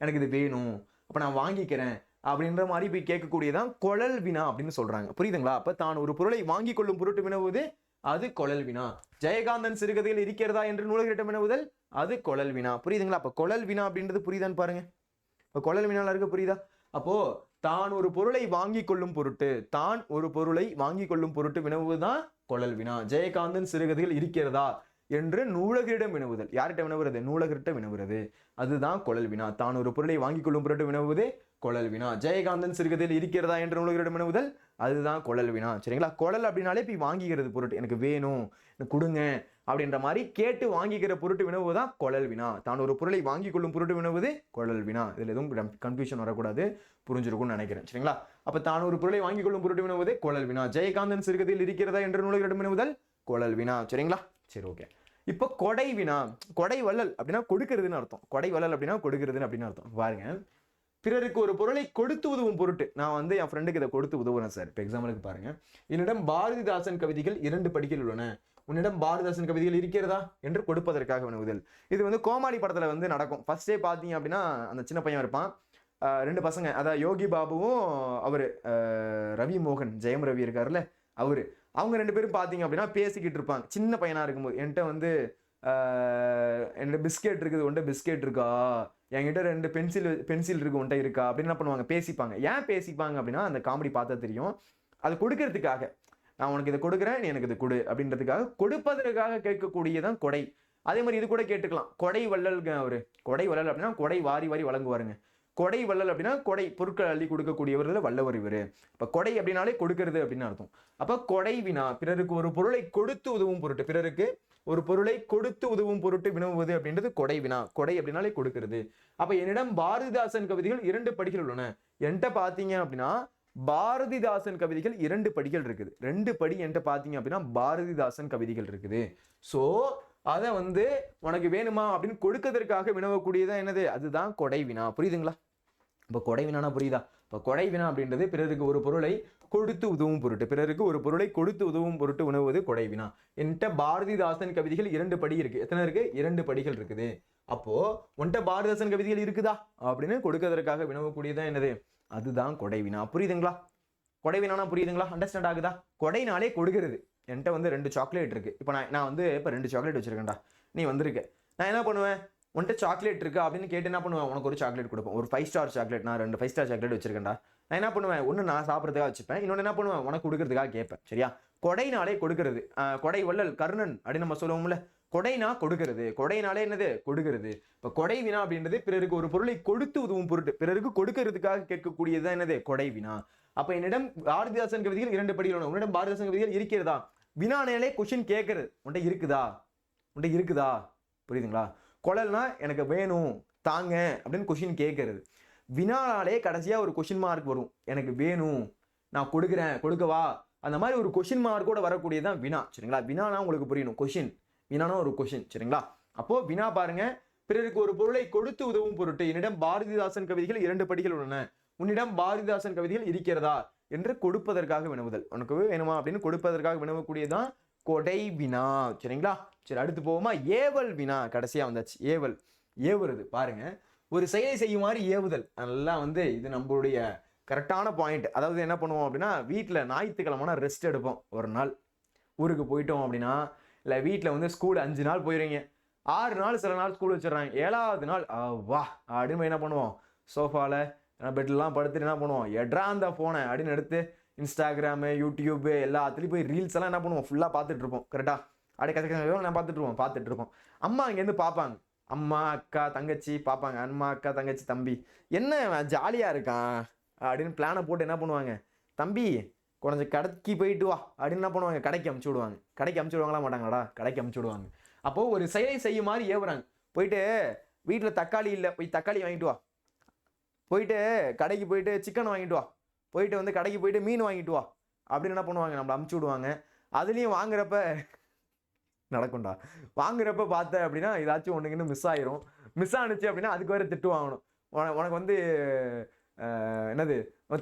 எனக்கு இது வேணும், அப்போ நான் வாங்கிக்கிறேன் அப்படின்ற மாதிரி போய் கேட்கக்கூடியதான் குழல் வினா அப்படின்னு சொல்றாங்க. புரியுதுங்களா, அப்ப தான் ஒரு பொருளை வாங்கி கொள்ளும் பொருட்டு வினவுவது அது குழல் வினா. ஜெயகாந்தன் சிறுகதையில் இருக்கிறதா என்று நூலகர்கிட்ட வினவுதல் அது குழல் வினா. புரியுதுங்களா, அப்ப குழல் வினா அப்படின்றது புரியுதான்னு பாருங்க. இப்போ குழல் வினால இருக்க புரியுதா, அப்போ தான் ஒரு பொருளை வாங்கி கொள்ளும் பொருட்டு, தான் ஒரு பொருளை வாங்கி கொள்ளும் பொருட்டு வினவுவதுதான் குழல் வினா. ஜெயகாந்தன் சிறுகதைகள் இருக்கிறதா என்று நூலகரிடம் வினவுதல், யார்கிட்ட வினவுறது, நூலகர்கிட்ட வினவுறது, அதுதான் குழல் வினா. தான் ஒரு பொருளை வாங்கி கொள்ளும் பொருட்டு வினவுவது குழல் வினா. ஜெயகாந்தன் சிறுகதையில் இருக்கிறதா என்று நூலகரிடம் வினவுதல் அதுதான் குழல் வினா. சரிங்களா, குழல் அப்படின்னாலே போய் வாங்கிக்கிறது பொருட்டு, எனக்கு வேணும், எனக்கு கொடுங்க அப்படின்ற மாதிரி கேட்டு வாங்கிக்கிற பொருட்டு வினவுதான் குழல் வினா. தான் ஒரு பொருளை வாங்கி கொள்ளும் பொருட்டு வினவுவது குழல் வினா. இதுல எதுவும் கன்ஃபியூஷன் வரக்கூடாது, புரிஞ்சிருக்கும்னு நினைக்கிறேன். சரிங்களா, அப்ப தான் ஒரு பொருளை வாங்கி கொள்ளும் பொருட்டு வினவுவது குழல் வினா. ஜெயகாந்தன் சிறுகதையில் இருக்கிறதா என்று நூலகரிடம் வினவுதல் குழல் வினா. சரிங்களா, சரி ஓகே. இப்போ கொடை வினா, கொடை வள்ளல் அப்படின்னா கொடுக்கிறதுன்னு அர்த்தம், கொடை வள்ளல் அப்படின்னா கொடுக்கிறதுன்னு அப்படின்னு அர்த்தம். பாருங்க, பிறருக்கு ஒரு பொருளை கொடுத்து உதவும் பொருட்டு, நான் வந்து என் ஃப்ரெண்டுக்கு இதை கொடுத்து உதவுறேன் சார். இப்போ எக்ஸாம்பிளுக்கு பாருங்க, என்னிடம் பாரதிதாசன் கவிதைகள் 2 படிகள் உள்ளன, உன்னிடம் பாரதிதாசன் கவிதைகள் இருக்கிறதா என்று கொடுப்பதற்காக வினவுதல். இது வந்து கோமாளி படத்துல வந்து நடக்கும். ஃபர்ஸ்டே பார்த்தீங்க அப்படின்னா அந்த சின்ன பையன் இருப்பான், 2 பசங்க, அதாவது யோகி பாபுவும் அவரு ரவி மோகன், ஜெயம் ரவி இருக்காருல்ல அவரு, அவங்க 2 பேரும் பார்த்தீங்க அப்படின்னா பேசிக்கிட்டு இருப்பாங்க. சின்ன பையனா இருக்கும்போது என்கிட்ட வந்து என்கிட்ட பிஸ்கெட் இருக்குது, உன்கிட்ட பிஸ்கெட் இருக்கா, என்கிட்ட 2 பென்சில் இருக்கு, உன்கிட்ட இருக்கா அப்படின்னு என்ன பண்ணுவாங்க, பேசிப்பாங்க. ஏன் பேசிப்பாங்க அப்படின்னா அந்த காமெடி பார்த்தா தெரியும், அது கொடுக்கறதுக்காக. நான் உனக்கு இதை கொடுக்குறேன், நீ எனக்கு இதை கொடு அப்படின்றதுக்காக, கொடுப்பதற்காக கேட்கக்கூடியதான் கொடை. அதே மாதிரி இது கூட கேட்டுக்கலாம், கொடை வள்ளல்ங்க அவரு. கொடை வள்ளல் அப்படின்னா கொடை வாரி வாரி வழங்குவாருங்க. கொடை வள்ளல் அப்படின்னா கொடை பொருட்கள் அள்ளி கொடுக்கக்கூடியவர்கள் வல்லவர் இவரு. இப்ப கொடை அப்படின்னாலே கொடுக்கிறது அப்படின்னு அர்த்தம். அப்ப கொடை வினா, பிறருக்கு ஒரு பொருளை கொடுத்து உதவும் பொருட்டு, பிறருக்கு ஒரு பொருளை கொடுத்து உதவும் பொருட்டு வினவுவது அப்படின்றது கொடை வினா. கொடை அப்படின்னாலே கொடுக்கிறது. அப்ப என்னிடம் பாரதிதாசன் கவிதைகள் 2 படிகள் உள்ளன. என்கிட்ட பாத்தீங்க அப்படின்னா பாரதிதாசன் கவிதைகள் 2 படிகள் இருக்குது. 2 படி என்கிட்ட பாத்தீங்க அப்படின்னா பாரதிதாசன் கவிதைகள் இருக்குது. சோ அதை வந்து உனக்கு வேணுமா அப்படின்னு கொடுக்கறதற்காக வினவக்கூடியதான் என்னது, அதுதான் கொடை வினா. புரியுதுங்களா? இப்போ கொடை வினானா புரியுதா? இப்போ கொடை வினா அப்படின்றது பிறருக்கு ஒரு பொருளை கொடுத்து உதவும் பொருட்டு, பிறருக்கு ஒரு பொருளை கொடுத்து உதவும் பொருட்டு உணவுவது கொடை வினா. என்கிட்ட பாரதிதாசன் கவிதைகள் 2 படி இருக்கு. எத்தனை இருக்கு? 2 படிகள் இருக்குது. அப்போ உன்கிட்ட பாரதிதாசன் கவிதைகள் இருக்குதா அப்படின்னு கொடுக்கறதற்காக வினவக்கூடியதான் என்னது, அதுதான் கொடை வினா. புரியுதுங்களா? கொடை வினானா புரியுதுங்களா? அண்டர்ஸ்டாண்ட் ஆகுதா? கொடைனாலே கொடுக்கிறது. என்கிட்ட வந்து 2 சாக்லேட் இருக்கு. இப்போ நான் வந்து இப்போ 2 சாக்லேட் வச்சிருக்கேன்டா, நீ வந்திருக்க, நான் என்ன பண்ணுவேன், உன்கிட்ட சாக்லேட் இருக்கா அப்படின்னு கேட்டு என்ன பண்ணுவேன், உனக்கு ஒரு சாக்லேட் கொடுப்பேன். ஒரு 5 ஸ்டார் சாக்லேட், நான் 2 5 ஸ்டார் சாக்லேட் வச்சிருக்கேன்டா. நான் என்ன பண்ணுவேன், ஒன்று நான் சாப்பிட்றதுக்காக வச்சுப்பேன், இன்னொன்று என்ன பண்ணுவேன், உனக்கு கொடுக்கறதுக்காக கேட்பேன். சரியா? கொடைனாலே கொடுக்கிறது. கொடை வள்ளல் கர்ணன் அப்படின்னு நம்ம சொல்லுவோம்ல, கொடைனா கொடுக்கிறது. கொடைனாலே என்னது, கொடுக்கிறது. இப்போ கொடை வினா அப்படின்றது பிறருக்கு ஒரு பொருளை கொடுத்து உதவும் பொருட்டு, பிறருக்கு கொடுக்கறதுக்காக கேட்கக்கூடியதுதான் என்னது, கொடை வினா. அப்ப என்னிடம் பாரதிதாசன் கவிதைகள் 2 படிகள், உன்னிடம் பாரதிதாசன் கவிதைகள் இருக்கிறதா, வினானாலே கொஸ்டின் கேட்கறது, உன்கிட்ட இருக்குதா, உன்கிட்ட இருக்குதா. புரியுதுங்களா? கொழல்னா எனக்கு வேணும் தாங்க அப்படின்னு கொஸ்டின் கேட்கறது. வினானாலே கடைசியா ஒரு கொஸ்டின் மார்க் வரும், எனக்கு வேணும், நான் கொடுக்குறேன், கொடுக்கவா, அந்த மாதிரி ஒரு கொஸ்டின் மார்க்கோட வரக்கூடியதான் வினா. சரிங்களா? வினானா உங்களுக்கு புரியணும், கொஸ்டின். வினானா ஒரு கொஸ்டின். சரிங்களா? அப்போ வினா பாருங்க, பிறருக்கு ஒரு பொருளை கொடுத்து உதவும் பொருட்டு என்னிடம் பாரதிதாசன் கவிதைகள் 2 படிகள் உள்ளன, உன்னிடம் பாரதிதாசன் கவிதைகள் இருக்கிறதா என்று கொடுப்பதற்காக வினவுதல். உனக்கு வேணுமா அப்படின்னு கொடுப்பதற்காக வினவக்கூடியதான் கொடை வினா. சரிங்களா? சரி, அடுத்து போவோமா? ஏவல் வினா கடைசியா வந்தாச்சு. ஏவல், ஏவுறது. பாருங்க, ஒரு செயலை செய்யுமாறு ஏவுதல். நல்லா வந்து இது நம்மளுடைய கரெக்டான பாயிண்ட். அதாவது என்ன பண்ணுவோம் அப்படின்னா, வீட்டில் ஞாயிற்றுக்கிழமைனா ரெஸ்ட் எடுப்போம். ஒரு நாள் ஊருக்கு போயிட்டோம் அப்படின்னா, இல்லை வீட்டில் வந்து ஸ்கூல் 5 நாள் போயிடுறீங்க, 6 நாள் சில நாள் ஸ்கூல் வச்சிடறாங்க, 7வது நாள் வா அப்படின்னு என்ன பண்ணுவோம், சோஃபாவில் பெட்லாம் படுத்துட்டு என்ன பண்ணுவோம், எட்ரா அந்த ஃபோனை அப்படின்னு எடுத்து இன்ஸ்டாகிராமு யூடியூப்பு எல்லாத்துலேயும் போய் ரீல்ஸ் எல்லாம் என்ன பண்ணுவோம், ஃபுல்லாக பார்த்துட்டு இருப்போம். கரெக்டாக அப்படியே கதை நான் பார்த்துட்டு இருப்போம். அம்மா இங்கேருந்து பார்ப்பாங்க, அம்மா அக்கா தங்கச்சி பார்ப்பாங்க, அம்மா அக்கா தங்கச்சி தம்பி என்ன ஜாலியாக இருக்கான் அப்படின்னு பிளானை போட்டு என்ன பண்ணுவாங்க, தம்பி கொஞ்சம் கடைக்கு போயிட்டு வா அப்படின்னு என்ன பண்ணுவாங்க, கடைக்கு அமுச்சு விடுவாங்க. கடைக்கு அமுச்சு விடுவாங்களா மாட்டாங்களாடா, கடைக்கு அமுச்சு விடுவாங்க. அப்போது ஒரு செயலை செய்யுமாறு ஏவுறாங்க. போயிட்டு வீட்டில் தக்காளி இல்லை, போய் தக்காளி வாங்கிட்டு வா, போயிட்டு கடைக்கு போயிட்டு சிக்கன் வாங்கிட்டு வா, போயிட்டு வந்து கடைக்கு போயிட்டு மீன் வாங்கிட்டு வா அப்படின்னு என்ன பண்ணுவாங்க, நம்மளை அமுச்சு விடுவாங்க. அதுலேயும் வாங்குறப்ப நடக்கும்டா, வாங்குறப்ப பார்த்த அப்படின்னா ஏதாச்சும் ஒன்றுங்கன்னு மிஸ் ஆயிரும். மிஸ் ஆனிச்சு அப்படின்னா அதுக்கு வேறு திட்டு வாங்கணும். உனக்கு வந்து என்னது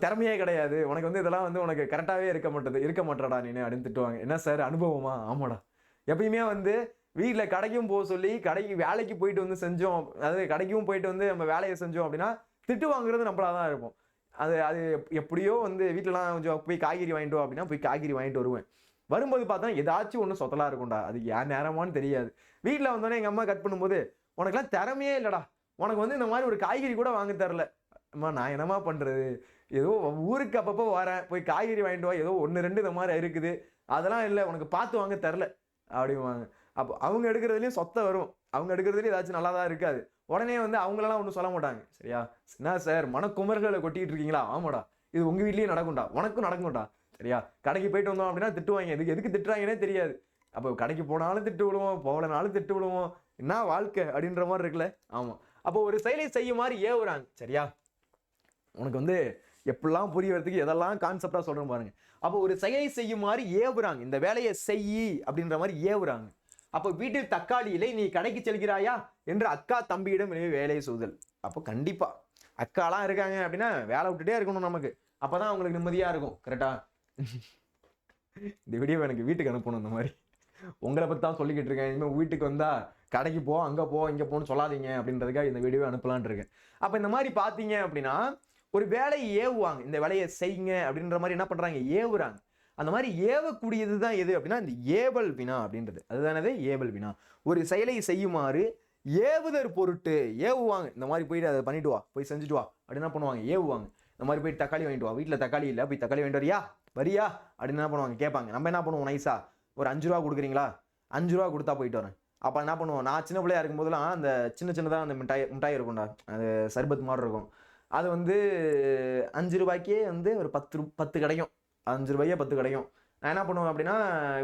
திறமையே கிடையாது, உனக்கு வந்து இதெல்லாம் வந்து உனக்கு கரெக்டாகவே இருக்க மாட்டேடா நீ அப்படின்னு திட்டுவாங்க. என்ன சார் அனுபவமா? ஆமாடா. எப்பயுமே வந்து வீட்டில் கடைக்கும் போக சொல்லி கடைக்கு வேலைக்கு போயிட்டு வந்து செஞ்சோம், அதாவது கடைக்கும் போயிட்டு வந்து நம்ம வேலையை செஞ்சோம் அப்படின்னா திட்டு வாங்குறது நம்மளாக தான் இருப்போம். அது எப்படியோ வந்து வீட்டிலலாம் கொஞ்சம் போய் காய்கறி வாங்கிட்டு வா அப்படின்னா போய் காய்கறி வாங்கிட்டு வருவேன். வரும்போது பார்த்தா ஏதாச்சும் ஒன்று சொத்தலாக இருக்கும்டா, அதுக்கு யார் நேரமானு தெரியாது. வீட்டில் வந்தோடனே எங்கள் அம்மா கட் பண்ணும்போது, உனக்குலாம் திறமையே இல்லைடா, உனக்கு வந்து இந்த மாதிரி ஒரு காய்கறி கூட வாங்க தரல. அம்மா நான் என்னம்மா பண்ணுறது, ஏதோ ஊருக்கு அப்பப்போ வரேன், போய் காய்கறி வாங்கிட்டு வா, ஏதோ 1-2 இந்த மாதிரி இருக்குது, அதெல்லாம் இல்லை, உனக்கு பார்த்து வாங்க தரல அப்படிவாங்க. அப்போ அவங்க எடுக்கிறதுலையும் சொத்தை வரும், அவங்க எடுக்கிறதுலையும் ஏதாச்சும் நல்லா தான் இருக்காது. உடனே வந்து அவங்களெல்லாம் ஒன்றும் சொல்ல மாட்டாங்க. சரியா? என்ன சார் மனக்குமர்களை கொட்டிகிட்டு இருக்கீங்களா? ஆமாடா, இது உங்கள் வீட்லேயும் நடக்கும்டா, உனக்கும் நடக்கும்டா. சரியா? கடைக்கு போயிட்டு வந்தோம் அப்படின்னா திட்டுவாங்க, எதுக்கு திட்டுறாங்கன்னே தெரியாது. அப்போ கடைக்கு போனாலும் திட்டு விடுவோம், போகலனாலும் திட்டு விடுவோம், என்ன வாழ்க்கை அப்படின்ற மாதிரி இருக்குல்ல. ஆமாம். அப்போ ஒரு செயலை செய்யுமாறு ஏவுறாங்க. சரியா? உனக்கு வந்து எப்படிலாம் புரிய வரதுக்கு எதெல்லாம் கான்செப்டாக சொல்கிறேன் பாருங்க. அப்போ ஒரு செயலை செய்யுமாறு ஏவுறாங்க, இந்த வேலையை செய் அப்படின்ற மாதிரி ஏவுறாங்க. அப்போ வீட்டில் தக்காளி இல்லை, நீ கடைக்கு செல்கிறாயா என்று அக்கா தம்பியிடம் வேலையை செய்தல். அப்போ கண்டிப்பா அக்காலாம் இருக்காங்க அப்படின்னா வேலை விட்டுட்டே இருக்கணும் நமக்கு, அப்பதான் அவங்களுக்கு நிம்மதியா இருக்கும். கரெக்டா? இந்த வீடியோ எனக்கு வீட்டுக்கு அனுப்பணும். இந்த மாதிரி உங்களை பற்றி தான் சொல்லிக்கிட்டு இருக்கேன். இனிமேல் வீட்டுக்கு வந்தா கடைக்கு போ, அங்கே போ, இங்கே போன்னு சொல்லாதீங்க அப்படின்றதுக்காக இந்த வீடியோவை அனுப்பலான் இருக்கேன். அப்போ இந்த மாதிரி பார்த்தீங்க அப்படின்னா ஒரு வேலையை ஏவுவாங்க, இந்த வேலையை செய்யுங்க அப்படின்ற மாதிரி என்ன பண்ணுறாங்க, ஏவுறாங்க. அந்த மாதிரி ஏவக்கூடியது தான் எது அப்படின்னா இந்த ஏவல் வினா அப்படின்றது. அதுதானது ஏவல் வினா. ஒரு செயலை செய்யுமாறு ஏவுதற் பொருட்டு ஏவுவாங்க. இந்த மாதிரி போயிட்டு அதை பண்ணிட்டு வா, போய் செஞ்சுட்டு வா அப்படின்னு என்ன பண்ணுவாங்க, ஏவுவாங்க. இந்த மாதிரி போயிட்டு தக்காளி வாங்கிட்டு வா, வீட்டில் தக்காளி இல்லை, போய் தக்காளி வாங்கிட்டு வரியா அப்படின்னு என்ன பண்ணுவாங்க, கேட்பாங்க. நம்ம என்ன பண்ணுவோம், நைஸா ஒரு 5 ரூபா கொடுக்குறீங்களா, 5 ரூபா கொடுத்தா போயிட்டு வரேன். அப்போ என்ன பண்ணுவோம், நான் சின்ன பிள்ளையா இருக்கும் போதெல்லாம் அந்த சின்னதாக அந்த மிட்டாய் இருக்கும்டா, அது சர்பத் மாதிரி இருக்கும். அது வந்து 5 ரூபாய்க்கே வந்து ஒரு 10 கிடைக்கும். 5 ரூபாயே 10 கிடைக்கும். நான் என்ன பண்ணுவேன் அப்படின்னா,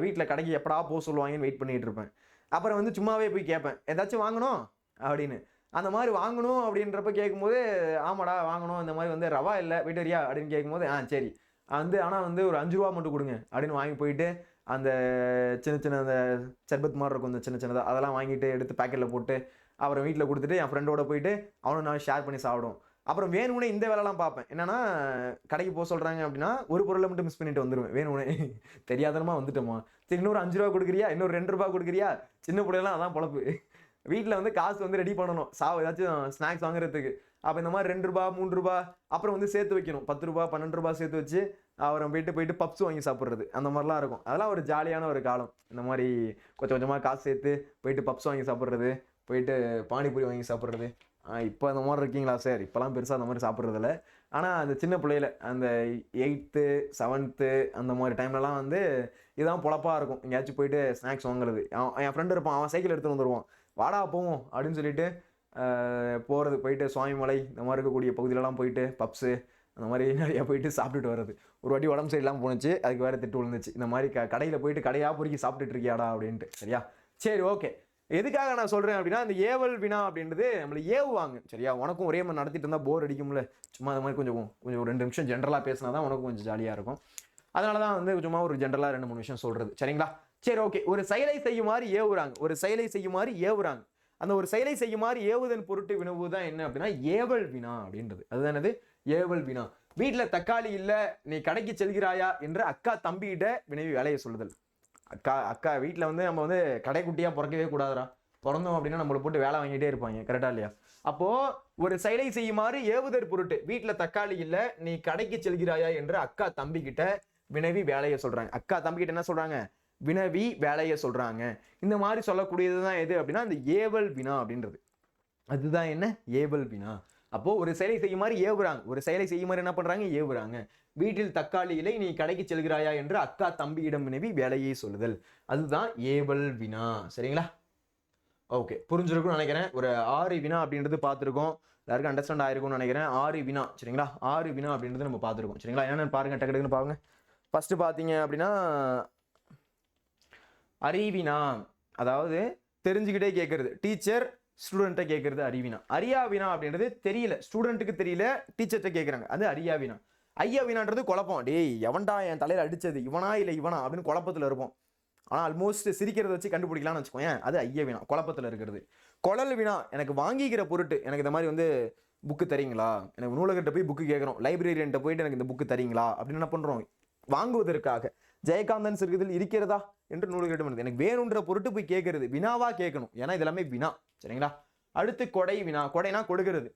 வீட்டில் கடைக்கு எப்படா போக சொல்லுவாங்கன்னு வெயிட் பண்ணிட்டு இருப்பேன். அப்புறம் வந்து சும்மாவே போய் கேட்பேன், ஏதாச்சும் வாங்கணும் அப்படின்னு. அந்த மாதிரி வாங்கணும் அப்படின்றப்ப கேட்கும்போது, ஆமாடா வாங்கணும், இந்த மாதிரி வந்து ரவா இல்லை போயிட்டு வரியா அப்படின்னு கேட்கும்போது, சரி வந்து ஆனால் வந்து ஒரு 5 ரூபா மட்டும் கொடுங்க அப்படின்னு வாங்கி போயிட்டு அந்த சின்ன அந்த சர்பத் மாதிரி இருக்கும், இந்த சின்னதாக அதெல்லாம் வாங்கிட்டு எடுத்து பேக்கெட்டில் போட்டு அப்புறம் வீட்டில் கொடுத்துட்டு என் ஃப்ரெண்டோட போயிட்டு அவனும் நான் ஷேர் பண்ணி சாப்பிடும். அப்புறம் வேணும்னே இந்த வேலைலாம் பார்ப்பேன். என்னன்னா, கடைக்கு போக சொல்கிறாங்க அப்படின்னா ஒரு பொருளை மட்டும் மிஸ் பண்ணிட்டு வந்துடுவேன். வேணும்னே தெரியாதனமா வந்துட்டோமா, சரி இன்னொரு 5 ரூபா கொடுக்குறியா, இன்னொரு 2 ரூபா கொடுக்குறியா, சின்ன பிள்ளைலாம் அதான் பொழப்பு. வீட்டில் வந்து காசு வந்து ரெடி பண்ணணும் ஏதாச்சும் ஸ்நாக்ஸ் வாங்குறதுக்கு. அப்போ இந்த மாதிரி 2 ரூபா 3 ரூபா அப்புறம் வந்து சேர்த்து வைக்கணும், 10 ரூபா 12 ரூபா சேர்த்து வச்சு அப்புறம் போயிட்டு பப்ஸ் வாங்கி சாப்பிட்றது. அந்த மாதிரிலாம் இருக்கும். அதெல்லாம் ஒரு ஜாலியான ஒரு காலம். இந்த மாதிரி கொஞ்சம் கொஞ்சமாக காசு சேர்த்து போயிட்டு பப்ஸ் வாங்கி சாப்பிட்றது, போயிட்டு பானிபூரி வாங்கி சாப்பிட்றது. இப்போ அந்த மாதிரி இருக்கீங்களா சார்? இப்போலாம் பெருசாக அந்த மாதிரி சாப்பிட்றதில்ல. ஆனால் அந்த சின்ன பிள்ளையில அந்த 8th 7th அந்த மாதிரி டைம்லலாம் வந்து இதுதான் பொழப்பாக இருக்கும். எங்கேயாச்சும் போயிட்டு ஸ்நாக்ஸ் வாங்குறது. என் ஃப்ரெண்டு இருப்பான், அவன் சைக்கிள் எடுத்துகிட்டு வந்துடுவான், வாடா போவோம் அப்படின்னு சொல்லிட்டு போகிறது. போயிட்டு சுவாமிமலை இந்த மாதிரி இருக்கக்கூடிய பகுதியிலலாம் போயிட்டு பப்ஸு அந்த மாதிரி நிறையா போயிட்டு சாப்பிட்டுட்டு வர்றது. ஒரு வாட்டி உடம்பு சரியில்லாமல் போணுச்சு, அதுக்கு வேறு திட்டு விழுந்துச்சு. இந்த மாதிரி கடையில் போயிட்டு கடையாக பொறுக்கி சாப்பிட்டுட்டு இருக்கியாடா அப்படின்ட்டு. சரியா, சரி ஓகே. எதுக்காக நான் சொல்கிறேன் அப்படின்னா, அந்த ஏவல் வினா அப்படின்றது நம்மளை ஏவுவாங்க. சரியா, உனக்கும் ஒரே மாதிரி நடத்திட்டு இருந்தால் போர் அடிக்கும்ல, சும்மா அது மாதிரி கொஞ்சம் ஒரு 2 நிமிஷம் ஜென்ரலாக பேசினா தான் உனக்கும் கொஞ்சம் ஜாலியாக இருக்கும். அதனால தான் வந்து சும்மா ஒரு ஜென்ரலாக 2-3 விஷயம் சொல்கிறது. சரிங்களா, சரி ஓகே. ஒரு செயலை செய்யுமாறு ஏவுறாங்க, ஒரு செயலை செய்யுமாறு ஏவுறாங்க. அந்த ஒரு செயலை செய்யுமாறு ஏவுதன் பொருட்டு வினவுதான் என்ன அப்படின்னா ஏவல் வினா அப்படின்றது. அதுதானது ஏவல் வினா. வீட்டில் தக்காளி இல்லை, நீ கடைக்கு செல்கிறாயா என்று அக்கா தம்பிகிட்ட வினவி வேலையை சொல்லுதல். அக்கா வீட்டில் வந்து நம்ம வந்து கடைக்குட்டியாக பிறக்கவே கூடாதுரா, பிறந்தோம் அப்படின்னா நம்மளை போட்டு வேலை வாங்கிட்டே இருப்பாங்க. கரெக்டா இல்லையா? அப்போ ஒரு செயலை செய்யுமாறு ஏவுதற் பொருட்டு வீட்டில் தக்காளி இல்லை, நீ கடைக்கு செல்கிறாயா என்று அக்கா தம்பி கிட்ட வினவி வேலையை சொல்றாங்க. அக்கா தம்பி கிட்ட என்ன சொல்றாங்க, வினவி வேலையை சொல்றாங்க. இந்த மாதிரி சொல்லக்கூடியதுதான் எது அப்படின்னா இந்த ஏவல் வினா அப்படின்றது. அதுதான் என்ன, ஏவல் வினா. அப்போ ஒரு செயலை செய்யுமாறு ஏவுறாங்க, ஒரு செயலை செய்யுமாறு என்ன பண்றாங்க, ஏவுறாங்க. வீட்டில் தக்காளி இல்லை, நீ கடைக்கு செல்கிறாயா என்று அக்கா தம்பியிடம் வினவி வேலையை சொல்லுதல். அதுதான் ஏவல் வினா. சரிங்களா, ஓகே, புரிஞ்சிருக்கும்னு நினைக்கிறேன். ஒரு 6 வினா அப்படின்றது பார்த்துருக்கோம். எல்லாருக்கும் அண்டர்ஸ்டாண்ட் ஆயிருக்கும்னு நினைக்கிறேன். 6 வினா. சரிங்களா, 6 வினா அப்படின்றது நம்ம பார்த்துருக்கோம். சரிங்களா, என்னன்னு பாருங்க, டக்குன்னு பாருங்க. ஃபர்ஸ்ட் பார்த்தீங்க அப்படின்னா அறிவினா, அதாவது தெரிஞ்சுக்கிட்டே கேட்கறது. டீச்சர் ஸ்டூடெண்ட்டை கேட்கறது அறிவினா. அறியாவினா அப்படின்றது தெரியல, ஸ்டூடெண்ட்டுக்கு தெரியல, டீச்சர்கிட்ட கேட்குறாங்க, அது அறியாவினா. ஐயாவினான்றது குழப்பம். டேய் எவன்டா என் தலையில் அடிச்சது, இவனா இல்லை இவனா அப்படின்னு குழப்பத்தில் இருப்போம். ஆனால் ஆல்மோஸ்ட் சிரிக்கிறத வச்சு கண்டுபிடிக்கலாம்னு வச்சுக்கோங்க, அது ஐயவினா, குழப்பத்தில் இருக்கிறது. குழல் வினா, எனக்கு வாங்கிக்கிற பொருட்டு எனக்கு இந்த மாதிரி வந்து புக்கு தரீங்களா, எனக்கு நூலகர்கிட்ட போய் புக்கு கேட்குறோம், லைப்ரரியன்ட்ட போயிட்டு எனக்கு இந்த புக்கு தரீங்களா அப்படின்னு என்ன பண்ணுறோம், வாங்குவதற்காக. ஜெயகாந்தன் சிறுகதில் இருக்கிறதா என்று நூலகரிடம் எனக்கு வேணுன்ற பொருட்டு போய் கேட்கறது, வினாவா கேட்கணும். ஏன்னா இதெல்லாமே வினா. சரிங்களா, அடுத்து கொடை வினா. கொடைனா கொடுக்கிறது.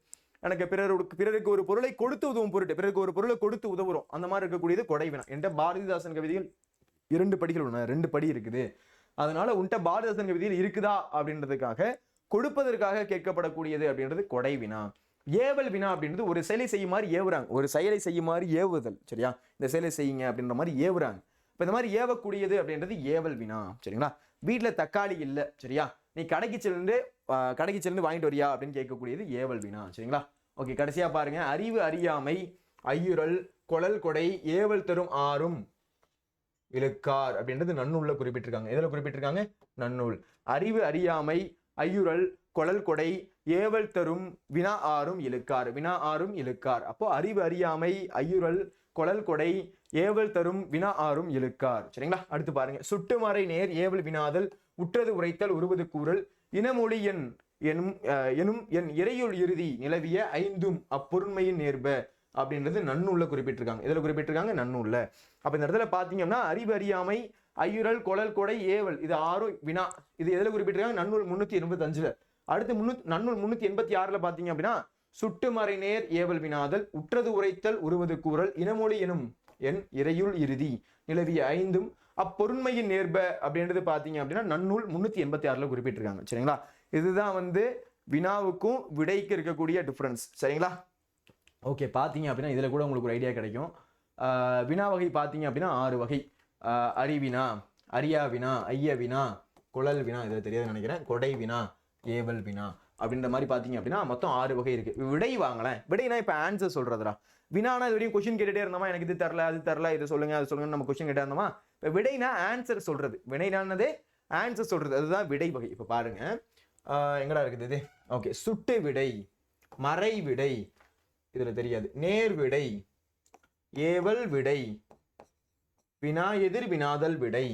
எனக்கு பிறருக்கு ஒரு பொருளை கொடுத்து உதவும் பொருட்டு, பிறருக்கு ஒரு பொருளை கொடுத்து உதவுறோம், அந்த மாதிரி இருக்கக்கூடியது கொடை வினா. என்ற பாரதிதாசன் கவிதையில் 2 படிகள் உள்ளன, 2 படி இருக்குது. அதனால உன்ட்ட பாரதிதாசன் கவிதையில் இருக்குதா அப்படின்றதுக்காக கொடுப்பதற்காக கேட்கப்படக்கூடியது அப்படின்றது கொடை வினா. ஏவல் வினா அப்படின்றது ஒரு செயலை செய்யுமாறு ஏவுறாங்க, ஒரு செயலை செய்யுமாறு ஏவுதல். சரியா, இந்த செயலை செய்யுங்க அப்படின்ற மாதிரி ஏவுறாங்க. இப்போ இந்த மாதிரி ஏவக்கூடியது அப்படின்றது ஏவல் வினா. சரிங்களா, வீட்டில் தக்காளி இல்லை, சரியா, நீ கடைக்கு சென்று வாங்கிட்டு வரியா அப்படின்னு கேட்கக்கூடியது ஏவல் வினா. சரிங்களா, ஓகே. கடைசியா பாருங்க, அறிவு அறியாமை ஐயுறல் கொழல் கொடை ஏவல் தரும் ஆறும் இழுக்கார் அப்படின்றது நன்னூல்ல குறிப்பிட்டிருக்காங்க. எதில் குறிப்பிட்டிருக்காங்க, நன்னூல். அறிவு அறியாமை ஐயுறல் கொழல் கொடை ஏவல் தரும் வினா ஆறும் இழுக்கார், வினா ஆறும் இழுக்கார். அப்போ அறிவு அறியாமை ஐயுறல் கொழல் கொடை ஏவல் தரும் வினா ஆறும் இழுக்கார். சரிங்களா, அடுத்து பாருங்க, சுட்டுமறை நேர் ஏவல் வினாதல் உற்றது உரைத்தல் உருவது கூறல் இனமொழி எனும் என் இறையுள் இறுதி நிலவிய 5ம் அப்பொருண்மையின் நேர்ப அப்படின்றது நன்னூல்ல குறிப்பிட்டிருக்காங்க. எதில் குறிப்பிட்டிருக்காங்க, நன்னூல்ல. அப்ப இந்த இடத்துல பாத்தீங்கன்னா அறிவு அறியாமை ஐயுறல் கொழல் கொடை ஏவல் இது 6 வினா. இது எதில் குறிப்பிட்டிருக்காங்க, நன்னூல் 385. அடுத்து நன்னூல் 386 பாத்தீங்க அப்படின்னா சுட்டுமறை நேர் ஏவல் வினாதல் உற்றது உரைத்தல் உருவது கூறல் இனமொழி எனும் என் இறையுள் இறுதி நிலவிய 5ம் அப்பொருண்மையின் நேர்ப அப்படின்றது பாத்தீங்க அப்படின்னா நன்னூல் 386ல குறிப்பிட்டிருக்காங்க. சரிங்களா? இதுதான் வந்து வினாவுக்கும் விடைக்கு இருக்கக்கூடிய டிஃபரன்ஸ். சரிங்களா? ஓகே, பாத்தீங்க அப்படின்னா இதுல கூட உங்களுக்கு ஒரு ஐடியா கிடைக்கும். வினா வகை பாத்தீங்க அப்படின்னா 6 வகை. அறிவினா, அரியா வினா, ஐய வினா, குழல் வினா, இதுல தெரியாது நினைக்கிறேன், கொடை வினா, ஏவல் வினா அப்படின்ற மாதிரி பாத்தீங்க அப்படின்னா மொத்தம் 6 வகை இருக்கு. விடை வாங்கலாம். விடைனா இப்ப ஆன்சர் சொல்றதுடா. வினானா இது வரையும் கொஸ்டின் கேட்டுட்டே இருந்தோமா, எனக்கு இது தரல அது தரல இது சொல்லுங்க அது சொல்லுங்க நம்ம கொஸ்டின் கேட்டே இருந்தோமா. இப்ப விடைனா ஆன்சர் சொல்றது. விடைனானதே ஆன்சர் சொல்றது, அதுதான் விடை வகை. இப்ப பாருங்க, எங்கடா இருக்குது இது? ஓகே, சுட்டு விடை, மறை விடை, இதுல தெரியாது, நேர் விடை, ஏவல் விடை, வினா எதிர் வினாதல் விடை,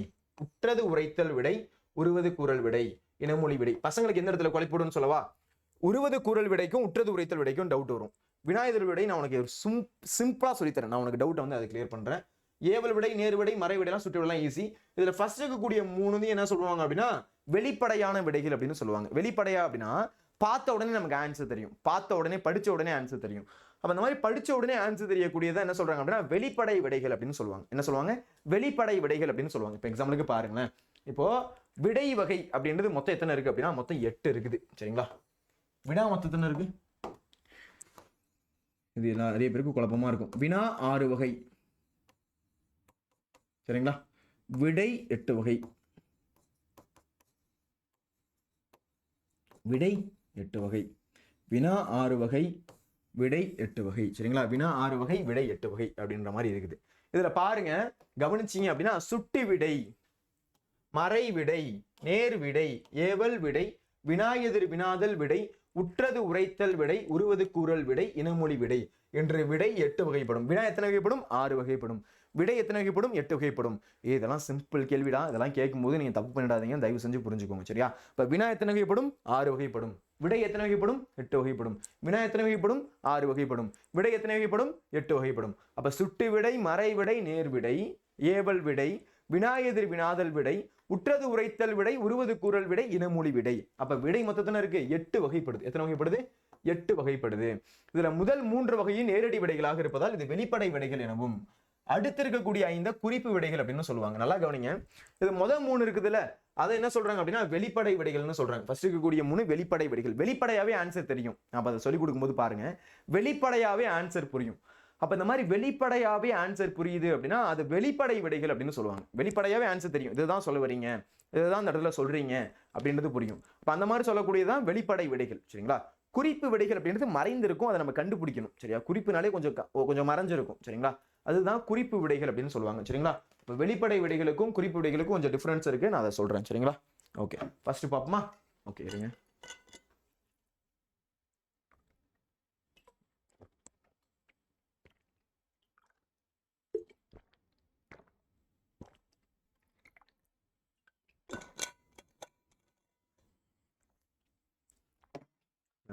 உற்றது உரைத்தல் விடை, உருவது கூறல் விடை, இனமொழி விடை. பசங்களுக்கு எந்த இடத்துல குழப்பிடுன்னு சொல்லவா? உருவது கூறல் விடைக்கும் உற்றது உரைத்தல் விடைக்கும் டவுட் வரும். வினா எதிர் விடை நான் உனக்கு சிம்பிளா சொல்லித்தரேன். நான் உனக்கு டவுட் வந்து அதை கிளியர் பண்றேன். ஏவல் விடை, நேர் விடை, மறை விடைலாம் சுட்டு விடைலாம் ஈஸி. இதுல ஃபர்ஸ்ட் இருக்கக்கூடிய 3 என்ன சொல்லுவாங்க அப்படின்னா வெளிப்படையான விடைகள் அப்படின்னு சொல்லுவாங்க. வெளிப்படையா அப்படின்னா பார்த்த உடனே நமக்கு ஆன்சர் தெரியும், பார்த்த உடனே படிச்ச உடனே ஆன்சர் தெரியும். அப்ப அந்த மாதிரி படிச்ச உடனே ஆன்சர் தெரியக்கூடியதை என்ன சொல்றாங்க அப்படின்னா வெளிப்படை விடைகள் அப்படின்னு சொல்லுவாங்க. என்ன சொல்லுவாங்க? வெளிப்படை விடைகள் அப்படின்னு சொல்லுவாங்க. இப்போ எக்ஸாம்பிளுக்கு பாருங்களேன், இப்போ விடை வகை அப்படின்றது மொத்தம் எத்தனை இருக்கு அப்படின்னா மொத்தம் 8 இருக்குது. சரிங்களா? வினா மொத்தம் எத்தனை இருக்கு? இது நிறைய பேருக்கு குழப்பமா இருக்கும். வினா 6 வகை. சரிங்களா? விடை 8 வகை. விடை 8 வகை. வினா 6 வகை, விடை 8 வகை. சரிங்களா? வினா 6 வகை, விடை 8 வகை அப்படின்ற மாதிரி இருக்குது. இதுல பாருங்க, கவனிச்சீங்க அப்படின்னா சுட்டி விடை, மறை விடை, நேர் விடை, ஏவல் விடை, வினா எதிர் வினாதல் விடை, உற்றது உரைத்தல் விடை, உருவது கூறல் விடை, இனமொழி விடை என்று விடை 8 வகைப்படும். வினா எத்தனை வகைப்படும்? 6 வகைப்படும். விடை எத்தனை வகைப்படும்? 8 வகைப்படும். இதெல்லாம் சிம்பிள் கேள்விடா. இதெல்லாம் கேட்கும்போது நீங்க தப்பு பண்ணிடாதீங்க, தயவு செஞ்சு புரிஞ்சுக்கோங்க. சரியா? இப்ப வினா எத்தனை வகைப்படும்? 6 வகைப்படும். விடை எத்தனை வகைப்படும்? 8 வகைப்படும். வினா எத்தனை வகைப்படும்? 6 வகைப்படும். விடை எத்தனை வகைப்படும்? 8 வகைப்படும். அப்ப சுட்டு விடை, மறை விடை, நேர் விடை, ஏவல் விடை, வினா எதிர் வினாதல் விடை, உற்றது உரைத்தல் விடை, உருவது கூறல் விடை, இனமொழி விடை. அப்ப விடை மொத்தத்தின இருக்கு 8 வகைப்படுது. எத்தனை வகைப்படுது? 8 வகைப்படுது. இதுல முதல் 3 வகையும் நேரடி விடைகளாக இருப்பதால் இது வெளிப்படை விடைகள் எனவும், அடுத்து இருக்கக்கூடிய 5 குறிப்பு விடைகள் அப்படின்னு சொல்லுவாங்க. நல்லா கவனிங்க, இது முதல் 3 இருக்குதுல்ல, அதை என்ன சொல்றாங்க அப்படின்னா வெளிப்படை விடைகள்னு சொல்றாங்க. ஃபர்ஸ்ட் இருக்கக்கூடிய 3 வெளிப்படை விடைகள். வெளிப்படையாவே ஆன்சர் தெரியும். அப்ப அதை சொல்லிக் கொடுக்கும்போது பாருங்க, வெளிப்படையாவே ஆன்சர் புரியும். அப்ப இந்த மாதிரி வெளிப்படையாவே ஆன்சர் புரியுது அப்படின்னா அது வெளிப்படை விடைகள் அப்படின்னு சொல்லுவாங்க. வெளிப்படையாவே ஆன்சர் தெரியும், இதுதான் சொல்ல வரீங்க, இதுதான் இந்த இடத்துல சொல்றீங்க அப்படின்றது புரியும். அப்ப அந்த மாதிரி சொல்லக்கூடியதான் வெளிப்படை விடைகள். சரிங்களா? குறிப்பு விடைகள் அப்படின்றது மறைந்திருக்கும், அதை நம்ம கண்டுபிடிக்கணும். சரியா? குறிப்புனாலே கொஞ்சம் மறைஞ்சிருக்கும். சரிங்களா? அதுதான் குறிப்பு விடைகள் அப்படின்னு சொல்லுவாங்க. சரிங்களா? இப்போ வெளிப்படை விடைகளுக்கும் குறிப்பு விடைகளுக்கும் கொஞ்சம் டிஃபரன்ஸ் இருக்கு, நான் அதை சொல்றேன். சரிங்களா? ஓகே, ஃபர்ஸ்ட் பாப்போமா? ஓகே, இருங்க.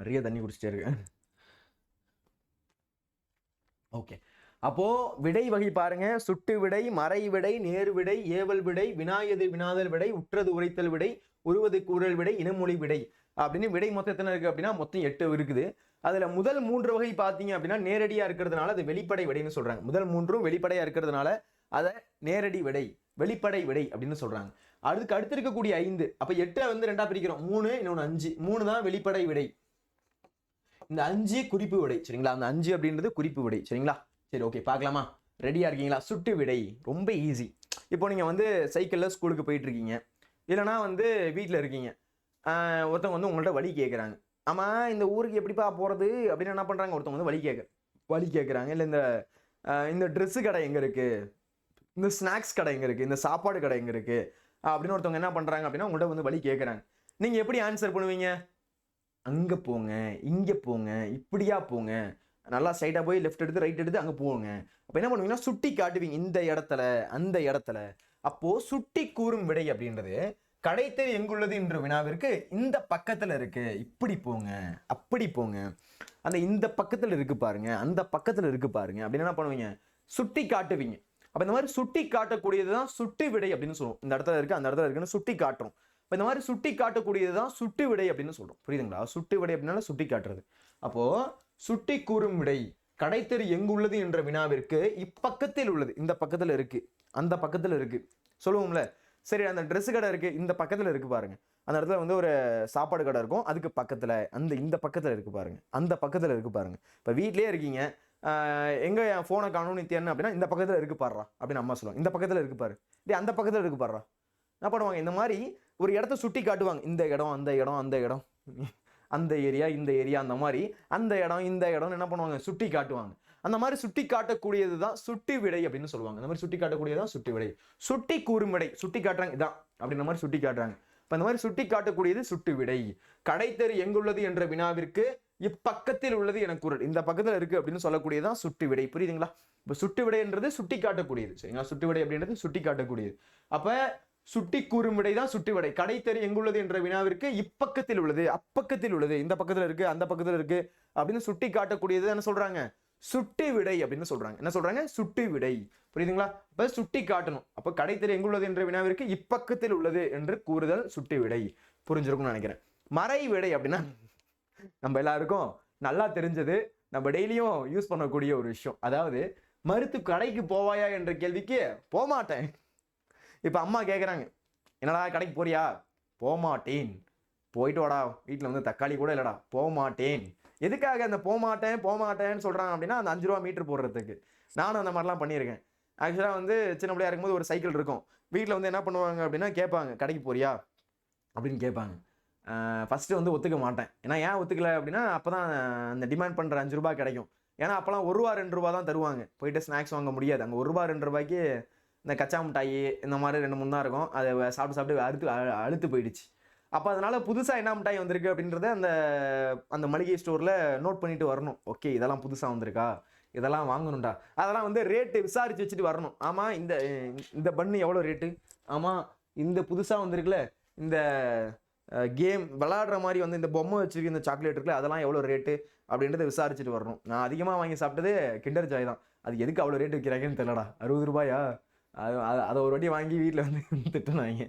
நிறைய தண்ணி குடிச்சிட்டே இருக்கேன். ஓகே, அப்போ விடை வகை பாருங்க, சுட்டு விடை, மறை விடை, நேர் விடை, ஏவல் விடை, வினா எதிர் வினாதல் விடை, உற்றது உரைத்தல் விடை, உருவது கூறல் விடை, இனமொழி விடை அப்படின்னு விடை மொத்தம் எத்தனை இருக்கு அப்படின்னா மொத்தம் 8 இருக்குது. அதுல முதல் 3 வகை பாத்தீங்க அப்படின்னா நேரடியா இருக்கிறதுனால அது வெளிப்படை விடைன்னு சொல்றாங்க. முதல் 3ம் வெளிப்படையா இருக்கிறதுனால அதை நேரடி விடை, வெளிப்படை விடை அப்படின்னு சொல்றாங்க. அதுக்கு அடுத்து இருக்கக்கூடிய 5, அப்ப 8 வந்து 2ஆ பிரிக்கிறோம். 3 இன்னொன்னு 5. 3 தான் வெளிப்படை விடை, இந்த 5 குறிப்பு விடை. சரிங்களா? அந்த 5 அப்படின்றது குறிப்பு விடை. சரிங்களா? சரி, ஓகே, பார்க்கலாமா? ரெடியா இருக்கீங்களா? சுட்டு விடை ரொம்ப ஈஸி. இப்போ நீங்க வந்து சைக்கிள்ல ஸ்கூலுக்கு போயிட்டு இருக்கீங்க, இல்லைனா வந்து வீட்டில் இருக்கீங்க, ஒருத்தவங்க வந்து உங்கள்ட்ட வழி கேட்குறாங்க. ஆமா, இந்த ஊருக்கு எப்படிப்பா போறது அப்படின்னு என்ன பண்றாங்க, ஒருத்தவங்க வந்து வழி கேட்குறாங்க. இல்லை இந்த ட்ரெஸ்ஸு கடை எங்க இருக்கு, இந்த ஸ்நாக்ஸ் கடை எங்க இருக்கு, இந்த சாப்பாடு கடை எங்க இருக்கு அப்படின்னு ஒருத்தவங்க என்ன பண்றாங்க அப்படின்னா உங்கள்ட்ட வந்து வழி கேட்குறாங்க. நீங்க எப்படி ஆன்சர் பண்ணுவீங்க? அங்க போங்க, இங்க போங்க, இப்படியா போங்க, நல்லா ஸ்ட்ரைட்டா போய் லெஃப்ட் எடுத்து ரைட் எடுத்து அங்க போங்க. அப்ப என்ன பண்ணுவீங்கன்னா சுட்டி காட்டுவீங்க, இந்த இடத்துல அந்த இடத்துல. அப்போ சுட்டி கூறும் விடை அப்படின்றது கடைத்தெரு எங்குள்ளது என்ற வினாவிற்கு இந்த பக்கத்துல இருக்கு, இப்படி போங்க, அப்படி போங்க, அந்த இந்த பக்கத்துல இருக்கு பாருங்க, அந்த பக்கத்துல இருக்கு பாருங்க அப்படின்னு என்ன பண்ணுவீங்க? சுட்டி காட்டுவீங்க. அப்ப இந்த மாதிரி சுட்டி காட்டக்கூடியதுதான் சுட்டு விடை அப்படின்னு சொல்லுவோம். இந்த இடத்துல இருக்கு, அந்த இடத்துல இருக்குன்னு சுட்டி காட்டுறோம். இப்போ இந்த மாதிரி சுட்டி காட்டக்கூடியதுதான் சுட்டு விடை அப்படின்னு சொல்றோம். புரியுதுங்களா? சுட்டு விடை அப்படின்னால சுட்டி காட்டுறது. அப்போ சுட்டி கூறும் விடை கடைத்தெரு எங்கு உள்ளது என்ற வினாவிற்கு இப்பக்கத்தில் உள்ளது, இந்த பக்கத்துல இருக்கு, அந்த பக்கத்துல இருக்கு சொல்லுவோம்ல. சரி, அந்த ட்ரெஸ் கடை இருக்கு, இந்த பக்கத்துல இருக்கு பாருங்க. அந்த இடத்துல வந்து ஒரு சாப்பாடு கடை இருக்கும், அதுக்கு பக்கத்துல இந்த பக்கத்துல இருக்கு பாருங்க, அந்த பக்கத்துல இருக்கு பாருங்க. இப்ப வீட்லயே இருக்கீங்க, எங்க என் போனை காணும் நித்தியன்னு அப்படின்னா இந்த பக்கத்துல இருக்கு பாடுறா அப்படின்னு அம்மா சொல்லுவாங்க. இந்த பக்கத்துல இருக்கு பாரு, அந்த பக்கத்துல இருக்கு பாடுறா. என்ன பண்ணுவாங்க, இந்த மாதிரி ஒரு இடத்த சுட்டி காட்டுவாங்க. இந்த இடம், அந்த இடம், அந்த இடம், அந்த ஏரியா, இந்த ஏரியா, அந்த மாதிரி அந்த இடம், இந்த இடம் என்ன பண்ணுவாங்க, சுட்டி காட்டுவாங்க. அந்த மாதிரி சுட்டி காட்டக்கூடியது தான் சுட்டி விடை அப்படின்னு சொல்லுவாங்க. அந்த மாதிரி சுட்டி காட்டக்கூடியதான் சுட்டி விடை. சுட்டி கூறும் விடை, சுட்டி காட்டுறாங்க இதான் அப்படின்ற மாதிரி சுட்டி காட்டுறாங்க. இப்ப இந்த மாதிரி சுட்டி காட்டக்கூடியது சுட்டு விடை. கடைத்தெரு எங்குள்ளது என்ற வினாவிற்கு இப்பக்கத்தில் உள்ளது என கூறல், இந்த பக்கத்துல இருக்கு அப்படின்னு சொல்லக்கூடியதான் சுட்டு விடை. புரியுதுங்களா? இப்ப சுட்டு விடைன்றது சுட்டி காட்டக்கூடியது. சரிங்களா? சுட்டு விடை அப்படின்றது சுட்டி காட்டக்கூடியது. அப்ப சுட்டி கூறும் விடை தான் சுட்டு விடை. கடைத்தெரு எங்குள்ளது என்ற வினாவிற்கு இப்பக்கத்தில் உள்ளது, அப்பக்கத்தில் உள்ளது, இந்த பக்கத்துல இருக்கு, அந்த பக்கத்துல இருக்கு அப்படின்னு சுட்டி காட்டக்கூடியது என்ன சொல்றாங்க, சுட்டி விடை அப்படின்னு சொல்றாங்க. என்ன சொல்றாங்க, சுட்டி விடை. புரியுதுங்களா? இப்ப சுட்டி காட்டணும். அப்ப கடைத்தெரு எங்குள்ளது என்ற வினாவிற்கு இப்பக்கத்தில் உள்ளது என்று கூறுதல் சுட்டி விடை. புரிஞ்சிருக்கும்னு நினைக்கிறேன். மறை விடை அப்படின்னா நம்ம எல்லாருக்கும் நல்லா தெரிஞ்சது, நம்ம டெய்லியும் யூஸ் பண்ணக்கூடிய ஒரு விஷயம். அதாவது மருத்து கடைக்கு போவாயா என்ற கேள்விக்கு போமாட்டேன். இப்ப அம்மா கேக்குறாங்க, என்னடா கடைக்கு போறியா? போமாட்டேன். போயிட்டு வாடா, வீட்டுல வந்து தக்காளி கூட இல்லடா, போமாட்டேன். எதுக்காக அந்த போமாட்டேன்னு சொல்றாங்க அப்படின்னா, அந்த 5 ரூபா மீட்டர் போடுறதுக்கு. நானும் அந்த மாதிரிலாம் பண்ணியிருக்கேன். ஆக்சுவலா வந்து சின்ன பிள்ளையா இருக்கும்போது ஒரு சைக்கிள் இருக்கும். வீட்டில் வந்து என்ன பண்ணுவாங்க அப்படின்னா கேட்பாங்க, கடைக்கு போறியா அப்படின்னு கேட்பாங்க. ஃபர்ஸ்ட் வந்து ஒத்துக்க மாட்டேன். ஏன்னா ஏன் ஒத்துக்கல அப்படின்னா, அப்பதான் அந்த டிமாண்ட் பண்ற 5 ரூபாய் கிடைக்கும். ஏன்னா அப்பெல்லாம் 1 ரூபா 2 ரூபா தான் தருவாங்க. போயிட்டு ஸ்நாக்ஸ் வாங்க முடியாது. அங்கே 1 ரூபா 2 ரூபாய்க்கு இந்த கச்சா மிட்டாயி இந்த மாதிரி 2 3 தான் இருக்கும். அதை சாப்பிட்டு அழுத்து போயிடுச்சு. அப்போ அதனால புதுசாக என்ன மிட்டாய் வந்திருக்கு அப்படின்றத அந்த மளிகை ஸ்டோரில் நோட் பண்ணிட்டு வரணும். ஓகே, இதெல்லாம் புதுசாக வந்திருக்கா, இதெல்லாம் வாங்கணும்டா. அதெல்லாம் வந்து ரேட்டு விசாரிச்சு வச்சுட்டு வரணும். ஆமாம், இந்த பண்ணு எவ்வளோ ரேட்டு, ஆமாம் இந்த புதுசாக வந்திருக்குல்ல, இந்த கேம் விளாடுற மாதிரி வந்து இந்த பொம்மை வச்சிருக்கு இந்த சாக்லேட் இருக்குல்ல, அதெல்லாம் எவ்வளோ ரேட்டு அப்படின்றத விசாரிச்சுட்டு வரணும். நான் அதிகமாக வாங்கி சாப்பிட்டது கிண்டர் ஜாய் தான். அது எதுக்கு அவ்வளோ ரேட்டு விற்கிறாங்கன்னு தெரியலடா. 60 ரூபாயா? அதை ஒரு வாட்டி வாங்கி வீட்டில் வந்து திட்டுனாங்க.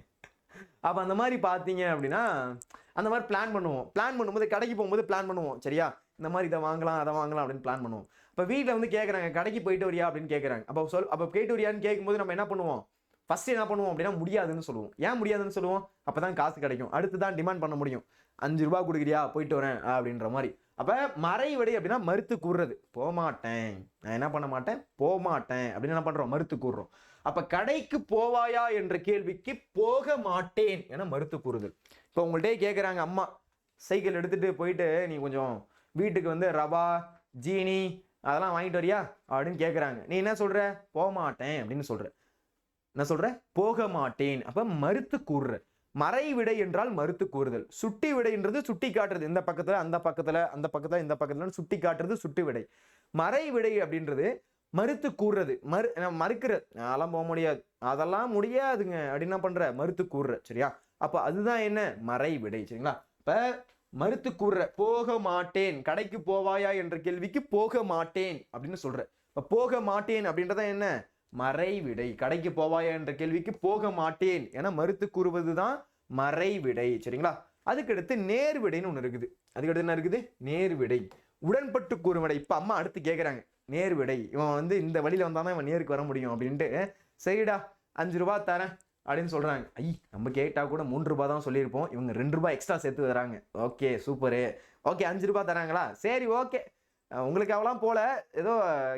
அப்போ அந்த மாதிரி பார்த்தீங்க அப்படின்னா அந்த மாதிரி பிளான் பண்ணும்போது கடைக்கு போகும்போது பிளான் பண்ணுவோம். சரியா, இந்த மாதிரி இதை வாங்கலாம் அதை வாங்கலாம் அப்படின்னு பிளான் பண்ணுவோம். இப்போ வீட்டில் வந்து கேட்குறாங்க, கடைக்கு போயிட்டு வரியா அப்படின்னு கேட்குறாங்க. அப்போ போயிட்டு வரியான்னு கேட்கும்போது நம்ம என்ன பண்ணுவோம், ஃபர்ஸ்ட் என்ன பண்ணுவோம் அப்படின்னா முடியாதுன்னு சொல்லுவோம். ஏன் முடியாதுன்னு சொல்லுவோம்? அப்போ தான் காசு கிடைக்கும், அடுத்து தான் டிமாண்ட் பண்ண முடியும். 5 ரூபா கொடுக்குறியா, போயிட்டு வரேன் அப்படின்ற மாதிரி. அப்போ மறை விடை அப்படின்னா மறுத்து கூறுறது. போமாட்டேன், நான் என்ன பண்ண மாட்டேன், போமாட்டேன் அப்படின்னு என்ன பண்ணுறோம், மறுத்து கூறுறோம். அப்ப கடைக்கு போவாயா என்ற கேள்விக்கு போக மாட்டேன் என மறுத்து கூறுதல். இப்போ உங்கள்கிட்ட கேட்குறாங்க அம்மா, சைக்கிள் எடுத்துட்டு போயிட்டு நீ கொஞ்சம் வீட்டுக்கு வந்து ரவா ஜீனி அதெல்லாம் வாங்கிட்டு வரியா அப்படின்னு கேட்குறாங்க. நீ என்ன சொல்ற, போமாட்டேன் அப்படின்னு சொல்ற. என்ன சொல்ற, போக மாட்டேன். அப்ப மறுத்து கூறுற. மறை விடை என்றால் மறுத்து கூறுதல். சுட்டி விடைன்றது சுட்டி காட்டுறது, இந்த பக்கத்துல அந்த பக்கத்துல அந்த பக்கத்துல இந்த பக்கத்துல சுட்டி காட்டுறது சுட்டி விடை. மறை விடை அப்படின்றது மறுத்து கூறுறது, மறுக்கிறது. அதெல்லாம் போக முடியாது, அதெல்லாம் முடியாதுங்க அப்படின்னு என்ன பண்ற, மறுத்து கூறுற. சரியா, அப்ப அதுதான் என்ன, மறை விடை. சரிங்களா, இப்ப மறுத்து கூறுற. போக மாட்டேன், கடைக்கு போவாயா என்ற கேள்விக்கு போக மாட்டேன் அப்படின்னு சொல்ற. இப்ப போக மாட்டேன் அப்படின்றத என்ன, மறை விடை. கடைக்கு போவாயா என்ற கேள்விக்கு போக மாட்டேன் என மறுத்து கூறுவதுதான் மறை விடை. சரிங்களா, அதுக்கடுத்து நேர் விடைன்னு ஒண்ணு இருக்குது. அதுக்கடுத்து என்ன இருக்குது, நேர் விடை. உடன்பட்டு கூறும் விடை. இப்ப அம்மா அடுத்து கேட்கறாங்க, நேர் விடை. இவன் வந்து இந்த வழியில வந்தாதான் இவன் நேருக்கு வர முடியும் அப்படின்ட்டு, சரிடா 5 ரூபாய் தரேன் அப்படின்னு சொல்றாங்க. நம்ம கேட்டா கூட 3 ரூபாய் தான் சொல்லியிருப்போம், இவங்க 2 ரூபாய் எக்ஸ்ட்ரா சேர்த்து தராங்க. ஓகே சூப்பரு, ஓகே 5 ரூபாய் தராங்களா, சரி ஓகே, உங்களுக்கு அவெல்லாம் போல, ஏதோ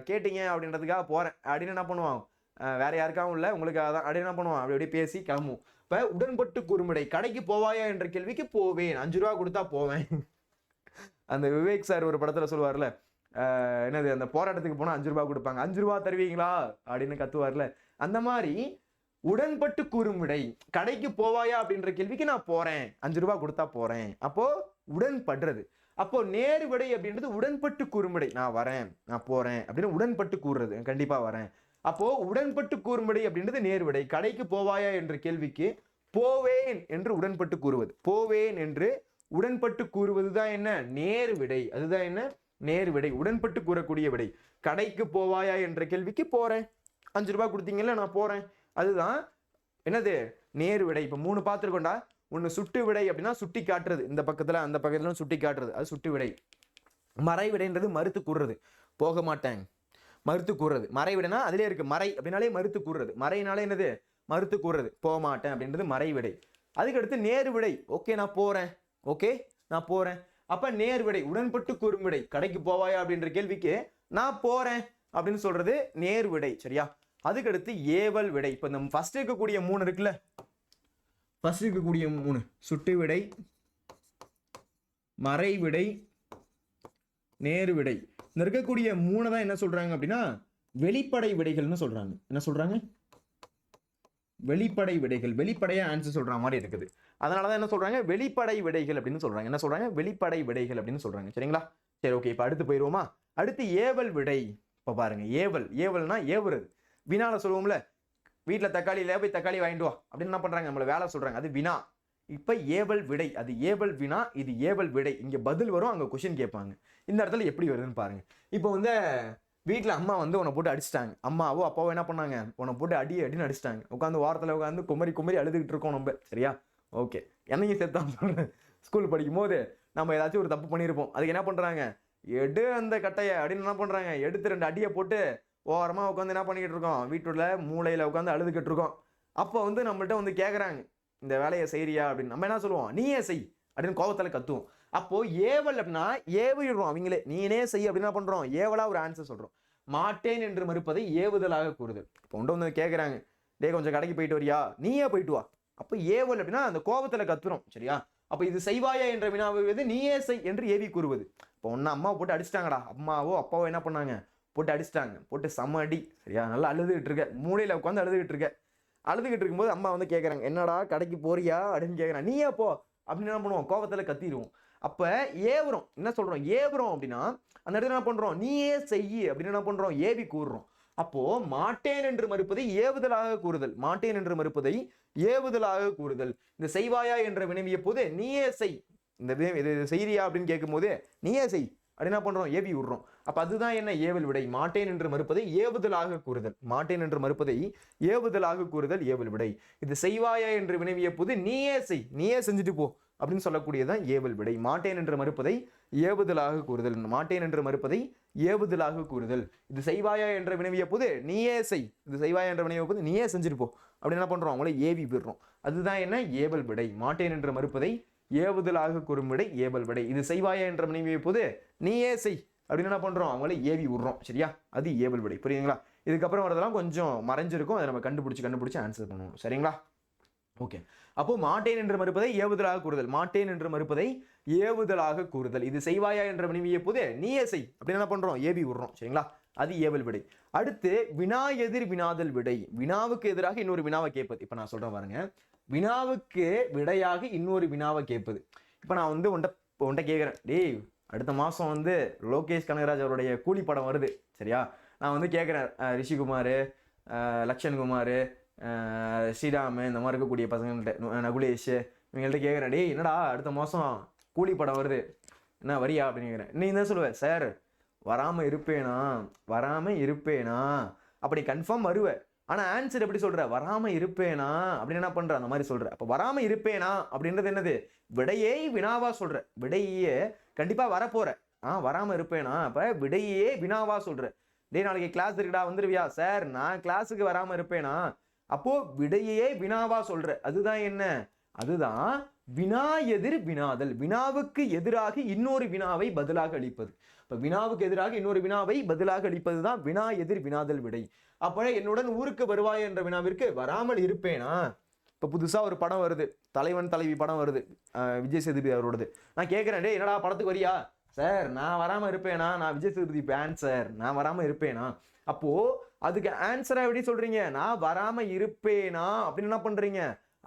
கேட்டீங்க அப்படின்றதுக்காக போறேன் அப்படின்னு என்ன பண்ணுவான், வேற யாருக்காகவும் இல்லை உங்களுக்காக தான் அப்படின்னு என்ன பண்ணுவான், அப்படி அப்படியே பேசி கிளம்பும். இப்ப உடன்பட்டு கூறுமிடை. கடைக்கு போவாயா என்ற கேள்விக்கு போவேன், 5 ரூபா கொடுத்தா போவேன். அந்த விவேக் சார் ஒரு படத்துல சொல்லுவார்ல, என்னது, அந்த போராட்டத்துக்கு போனா 5 ரூபாய் கொடுப்பாங்க, 5 ரூபாய் தருவீங்களா அப்படின்னு கத்துவார்ல, அந்த மாதிரி உடன்பட்டு கூறும் விடை. கடைக்கு போவாயா அப்படின்ற கேள்விக்கு நான் போறேன், 5 ரூபாய் கொடுத்தா போறேன். அப்போ உடன்படுறது. அப்போ நேர் விடை அப்படின்றது உடன்பட்டு கூறும் விடை. நான் வரேன், நான் போறேன் அப்படின்னு உடன்பட்டு கூறுறது, கண்டிப்பா வரேன். அப்போ உடன்பட்டு கூறும் விடை அப்படின்றது நேர் விடை. கடைக்கு போவாயா என்ற கேள்விக்கு போவேன் என்று உடன்பட்டு கூறுவது. போவேன் என்று உடன்பட்டு கூறுவதுதான் என்ன, நேர் விடை. அதுதான் என்ன, நேர் விடை. உடன்பட்டு கூறக்கூடிய விடை. கடைக்கு போவாயா என்ற கேள்விக்கு போறேன், 5 ரூபாய் கொடுத்தீங்கல்ல நான் போறேன், அதுதான் என்னது, நேர் விடை. இப்ப 3 பார்த்துருக்கோண்டா. ஒண்ணு சுட்டு விடை அப்படின்னா சுட்டி காட்டுறது, இந்த பக்கத்துல அந்த பக்கத்துல சுட்டி காட்டுறது, அது சுட்டு விடை. மறை விடைன்றது மறுத்து கூறுறது. போக மாட்டேன், மறுத்து கூறுறது. மறை விடைனா அதிலே இருக்கு, மறை அப்படின்னாலே மறுத்து கூறுறது. மறைனாலே என்னது, மறுத்து கூறுறது, போக மாட்டேன் அப்படின்றது மறை விடை. அதுக்கடுத்து நேர் விடை. ஓகே நான் போறேன், ஓகே நான் போறேன். அப்ப நேர் விடை, உடன்பட்டு கூறும் விடை. கடைக்கு போவாயா அப்படின்ற கேள்விக்கு நான் போறேன் அப்படின்னு சொல்றது நேர் விடை. சரியா? அதுக்கடுத்து ஏவல் விடை. இப்ப நம்ம ஃபர்ஸ்ட் இருக்கக்கூடிய 3 இருக்குல்ல, ஃபர்ஸ்ட் இருக்கக்கூடிய 3 சுட்டு விடை, மறை விடை, நேர் விடை. இந்த இருக்கக்கூடிய 3 தான் என்ன சொல்றாங்க அப்படின்னா வெளிப்படை விடைகள்னு சொல்றாங்க. என்ன சொல்றாங்க? வெளிப்படை விடைகள். வெளிப்படையா ஆன்சர் சொல்ற மாதிரி இருக்குது. அதனாலதான் என்ன சொல்றாங்க, வெளிப்படை விடைகள் அப்படின்னு சொல்றாங்க. என்ன சொல்றாங்க? வெளிப்படை விடைகள் அப்படின்னு சொல்றாங்க. சரிங்களா? சரி, ஓகே. இப்ப அடுத்து போயிருவோமா? அடுத்து ஏவல் விடை. இப்ப பாருங்க, ஏவல். ஏவல்னா ஏவுறது. வினால சொல்லுவோம்ல, வீட்டுல தக்காளியில போய் தக்காளி வாங்கிட்டு வா அப்படின்னு என்ன பண்றாங்க, நம்மள வேலை சொல்றாங்க, அது வினா. இப்ப ஏவல் விடை, அது ஏவல் வினா, இது ஏவல் விடை. இங்க பதில் வரும், அங்க கொஸ்டின் கேட்பாங்க. இந்த இடத்துல எப்படி வருதுன்னு பாருங்க. இப்போ வந்து வீட்டில் அம்மா வந்து உன்னை போட்டு அடிச்சிட்டாங்க. அம்மாவோ அப்பாவோ என்ன பண்ணாங்க, உன்னை போட்டு அடின்னு அடிச்சிட்டாங்க. உட்காந்து வாரத்தில் உட்காந்து குமரி அழுதுகிட்டு இருக்கோம் நம்ம. சரியா? ஓகே. என்னையும் சேர்த்தான் ஸ்கூல் படிக்கும் போது நம்ம ஏதாச்சும் ஒரு தப்பு பண்ணியிருப்போம். அதுக்கு என்ன பண்ணுறாங்க, எடு அந்த கட்டையை அப்படின்னு என்ன பண்ணுறாங்க, எடுத்து 2 அடியை போட்டு ஓரமாக உட்காந்து என்ன பண்ணிக்கிட்டு இருக்கோம், வீட்டுல மூளையில் உட்காந்து அழுதுகிட்டு இருக்கோம். அப்போ வந்து நம்மள்ட்ட வந்து கேட்குறாங்க, இந்த வேலையை செய்யறியா அப்படின்னு. நம்ம என்ன சொல்லுவோம், நீயே செய் அப்படின்னு கோபத்தில் கத்துவோம். அப்போ ஏவல் அப்படின்னா ஏவிடுறோம் அவங்களே, நீனே செய் அப்படின்னு என்ன பண்றோம், ஏவலா ஒரு ஆன்சர் சொல்றோம். மாட்டேன் என்று மறுப்பதை ஏவுதலாக கூறுதல். இப்போ ஒன்று வந்து கேட்குறாங்க, டே கொஞ்சம் கடைக்கு போயிட்டு வரியா, நீயே போயிட்டு வா. அப்போ ஏவல் அப்படின்னா அந்த கோபத்தில் கத்துறோம். சரியா? அப்போ இது செய்வாயா என்ற வினாவது நீயே செய் என்று ஏவி கூறுவது. இப்போ ஒன்று அம்மாவை போட்டு அடிச்சிட்டாங்கடா, அம்மாவோ அப்பாவோ என்ன பண்ணாங்க, போட்டு அடிச்சிட்டாங்க, போட்டு செம்ம அடி. சரியா? நல்லா அழுதுகிட்டு இருக்க, மூளையில் உட்காந்து அழுதுகிட்டு இருக்க. அழுதுகிட்டு இருக்கும்போது அம்மா வந்து கேட்குறாங்க, என்னடா கடைக்கு போறியா அப்படின்னு கேட்குறாங்க. நீயே போ அப்படின்னு என்ன பண்ணுவோம், கோபத்தில் கத்திடுவோம். அப்ப ஏவுறோம். என்ன சொல்றோம், ஏவுறோம் அப்படின்னா அந்த இடத்துல என்ன பண்றோம், நீயே செய்யி அப்படின்னு என்ன பண்றோம், ஏவி கூறுறோம். அப்போ மாட்டேன் என்று மறுப்பதை ஏவுதலாக கூறுதல். மாட்டேன் என்று மறுப்பதை ஏவுதலாக கூறுதல். இந்த செய்வாயா என்ற வினவிய போது நீயே செய், இந்த செய்தியா அப்படின்னு கேட்கும் போது நீயே செய் அப்படி என்ன பண்றோம், ஏவி விடுறோம். அப்ப அதுதான் என்ன, ஏவல் விடை. மாட்டேன் என்று மறுப்பதை ஏவுதலாக கூறுதல். மாட்டேன் என்று மறுப்பதை ஏவுதலாக கூறுதல் ஏவல் விடை. இது செய்வாயா என்று வினவிய போது நீயே செய், நீயே செஞ்சுட்டு போ அப்படின்னு சொல்லக்கூடியதான் ஏவல் விடை. மாட்டேன் என்று மறுப்பதை ஏவுதலாக கூறுதல். மாட்டேன் என்று மறுப்பதை ஏவுதலாக கூறுதல். இது செய்வாயா என்ற வினவிய போது நீயே செய், இது செய்வாயா என்ற வினவிய போது நீயே செஞ்சுட்டு போ அப்படின்னு என்ன பண்றோம், அவங்கள ஏவி விடுறோம். அதுதான் என்ன, ஏவல் விடை. மாட்டேன் என்று மறுப்பதை ஏவுதலாக கூறும் விடை ஏவல் விடை. இது செய்வாயா என்ற வினவிய போது நீயே செய் அப்படின்னு என்ன பண்றோம், அவங்கள ஏவி விடுறோம். சரியா? அது ஏவல் விடை. புரியுதுங்களா? இதுக்கப்புறம் வரதெல்லாம் கொஞ்சம் மறைஞ்சிருக்கும், அதை நம்ம கண்டுபிடிச்சு ஆன்சர் பண்ணுவோம். சரிங்களா? ஓகே. அப்போ மாட்டேன் என்று மறுப்பதை ஏவுதலாக கூறுதல். மாட்டேன் என்று மறுப்பதை ஏவுதலாக கூறுதல். இது செய்வாயா என்ற வினவிய போது நீயே செய் அப்படின்னு என்ன பண்றோம், ஏவி விடுறோம். சரிங்களா? அது ஏவல் விடை. அடுத்து வினா எதிர் வினாதல் விடை. வினாவுக்கு எதிராக இன்னொரு வினாவை கேட்பது. இப்ப நான் சொல்றேன் பாருங்க, வினாவுக்கு விடையாக இன்னொரு வினாவை கேட்பது. இப்ப நான் வந்து உன்ட்ட கேட்கிறேன், டேய் அடுத்த மாசம் வந்து லோகேஷ் கனகராஜ் அவருடைய கூலி படம் வருது. சரியா? நான் வந்து கேட்குறேன், ரிஷிகுமார், லக்ஷன்குமார், ஸ்ரீராம், இந்த மாதிரி இருக்கக்கூடிய பசங்கள்கிட்ட, நகுலேஷ், இவங்கள்ட்ட கேட்குறேன், டேய் என்னடா அடுத்த மாதம் கூலி படம் வருது, என்ன வரியா அப்படின்னு கேட்குறேன். நீ என்ன சொல்லுவேன், சார் வராமல் இருப்பேனா அப்படி கன்ஃபார்ம் வருவேன். ஆனால் ஆன்சர் எப்படி சொல்கிற, வராமல் இருப்பேனா அப்படின்னு என்ன பண்ணுற, அந்த மாதிரி சொல்கிற. அப்போ வராமல் இருப்பேனா அப்படின்றது என்னது, விடையே வினாவா சொல்கிற, விடையே கண்டிப்பாக வரப்போகிற. வராமல் இருப்பேனா, அப்போ விடையே வினாவா சொல்கிற. டேய் நாளைக்கு கிளாஸ் இருக்குடா வந்துருவியா, சார் நான் கிளாஸுக்கு வராமல் இருப்பேனா. அப்போ விடையே வினாவா சொல்ற. அதுதான் என்ன, அதுதான் வினா எதிர் வினாதல். வினாவுக்கு எதிராக இன்னொரு வினாவை பதிலாக அளிப்பது. இப்ப வினாவுக்கு எதிராக இன்னொரு வினாவை பதிலாக அளிப்பதுதான் வினா எதிர் வினாதல் விடை. அப்ப என்னுடன் ஊருக்கு வருவாய் என்ற வினாவிற்கு வராமல் இருப்பேனா. இப்ப புதுசா ஒரு படம் வருது, தலைவன் தலைவி படம் வருது, விஜய் சேதுபதி அவரோடது. நான் கேட்கிறேன், டேய் என்னடா படத்துக்கு வரியா, சார் நான் வராம இருப்பேனா, நான் விஜய் சேதுபதி ஃபேன் சார், நான் வராம இருப்பேனா. அப்போ அதுக்கு ஆன்சரா எப்படி சொல்றீங்க, நான் வராம இருப்பேனா அப்படின்னு என்ன பண்றீங்க,